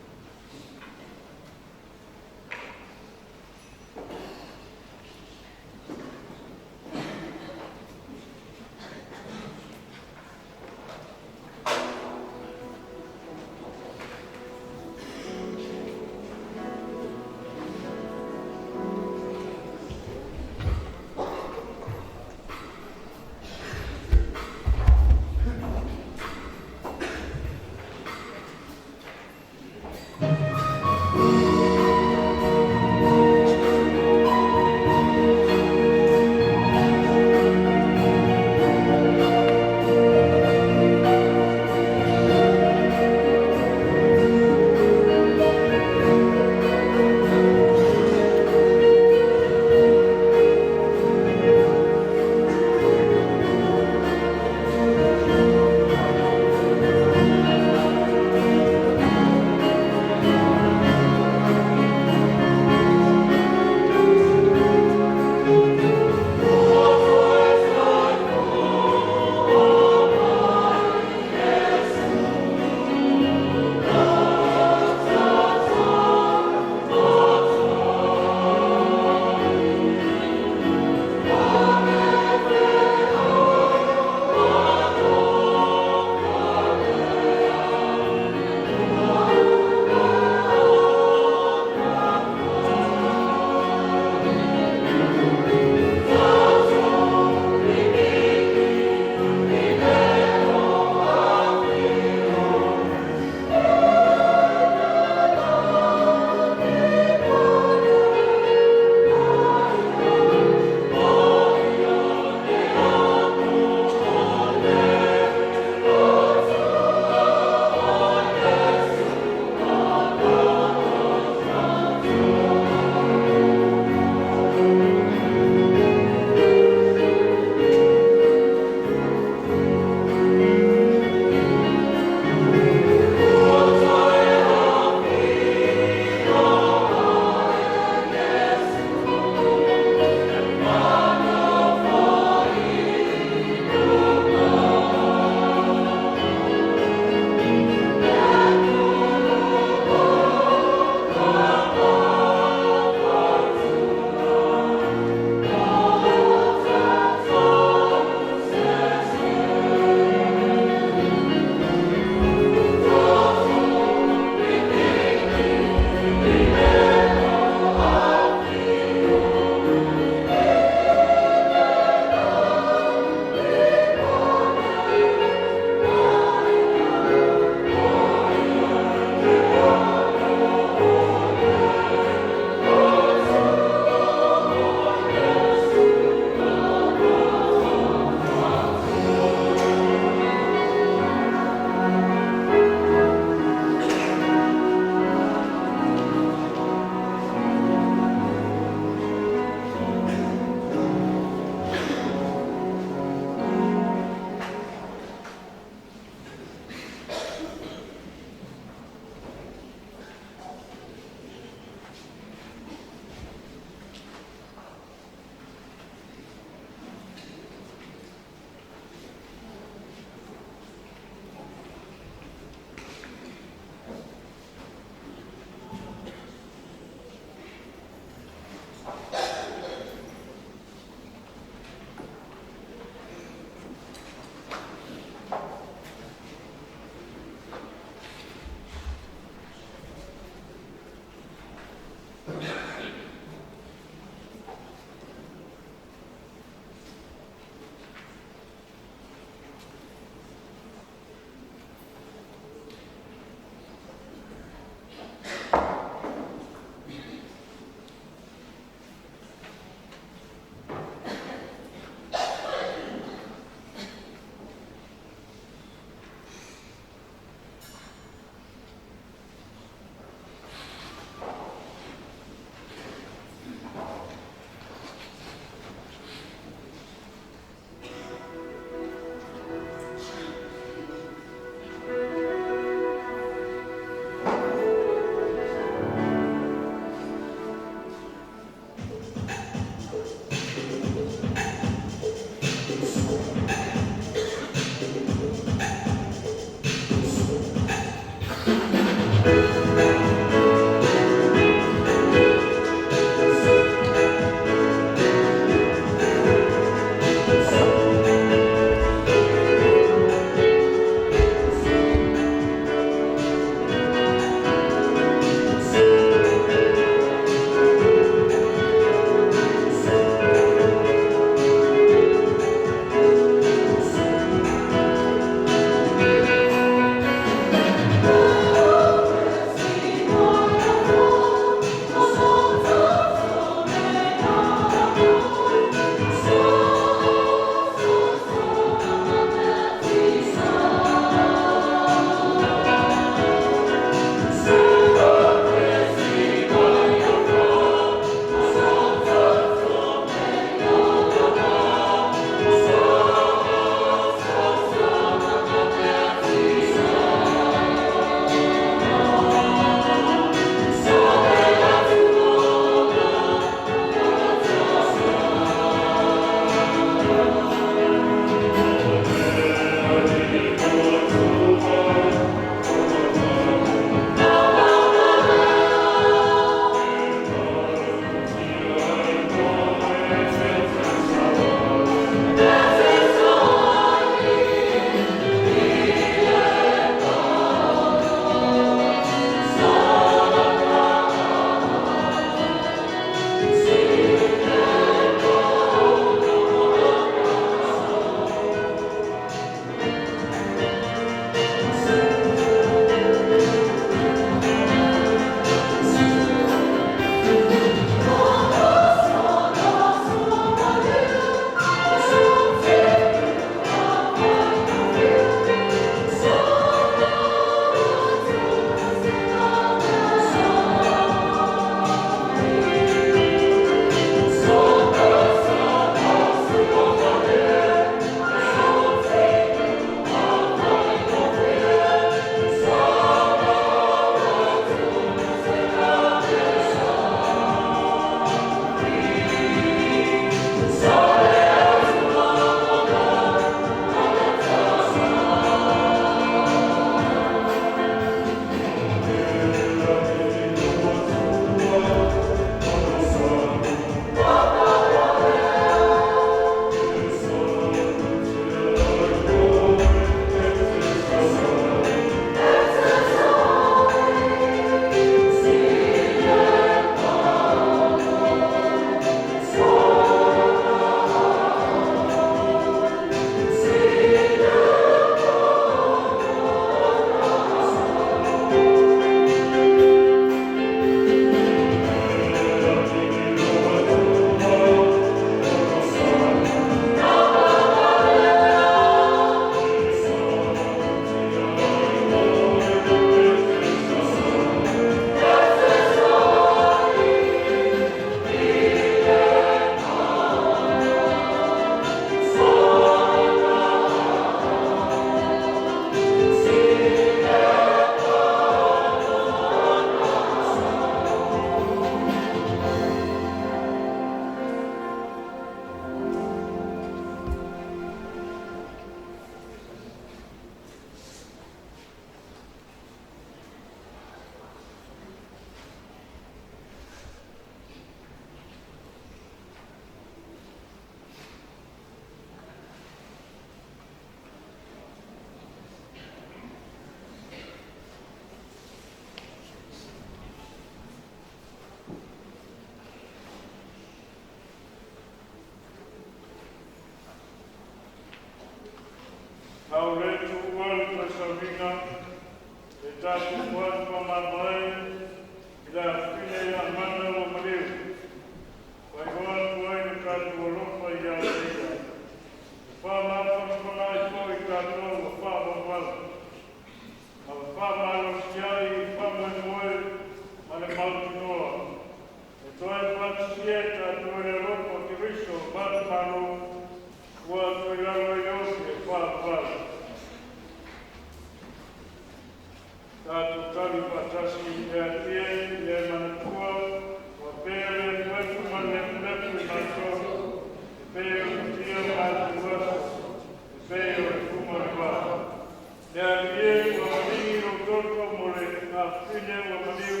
pine wa maniu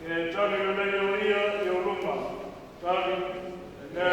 e tali le yo ia yo ruma tali na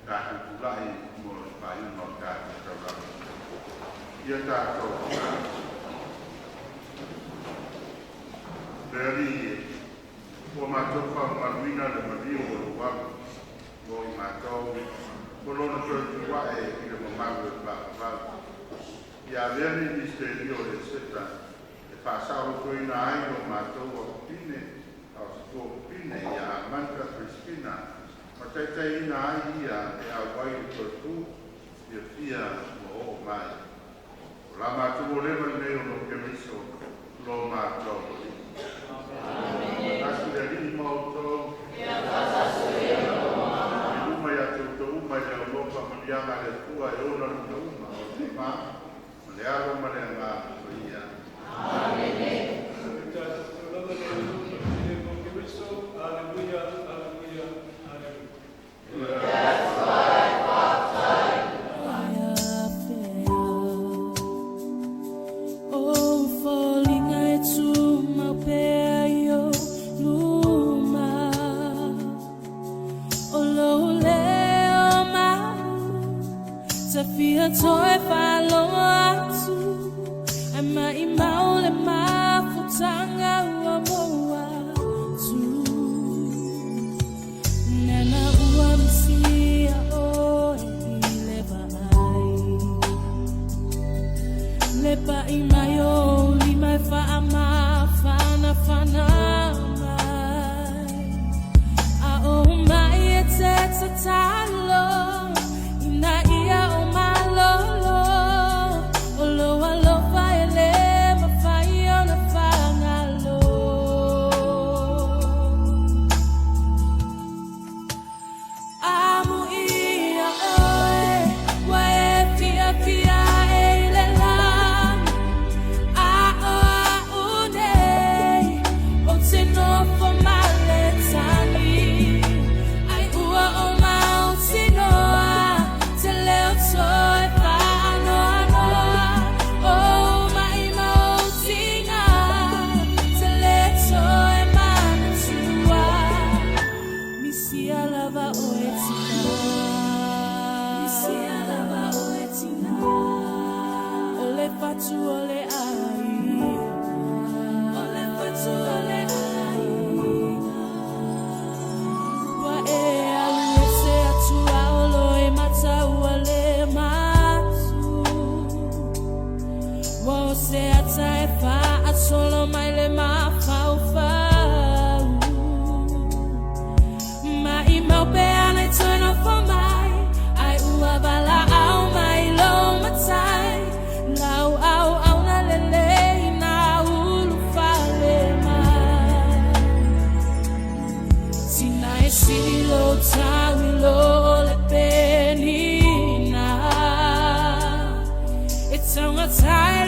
Kaki tulai mo whai no tātou kaurau. Ia tātou Peri, o mātou whamaruina le mario o luaku, o i mātou, o lona tōi wae i le mamaru e whakawau. Ia veni misterio le seta, e whasaro koina ai o mātou o pine, au siko pine, ia Amanda Crispina, ma teitai ina ai ia e awai o tōtu, ia fia o o mai. O la mātou o lewa leo no kemiso, lo mātou. Kasi dari mauto ya pasa suyo uma ya tuto uma ya lopa malianga le tua e ona no uma o ma lealo malenga ia amen Fia toi falong atu ai mai maule mafutanga ua moa tu nena ua misia o lepa i mai o li mai fa ama fana mai a o mai e te talo ina ia o solo mai le ma fau mai mau pe ana tona for mai ai ua bala au mai lo matai lau au na lele na ulu fale mai sinai silo tawi lo le penina it's on a time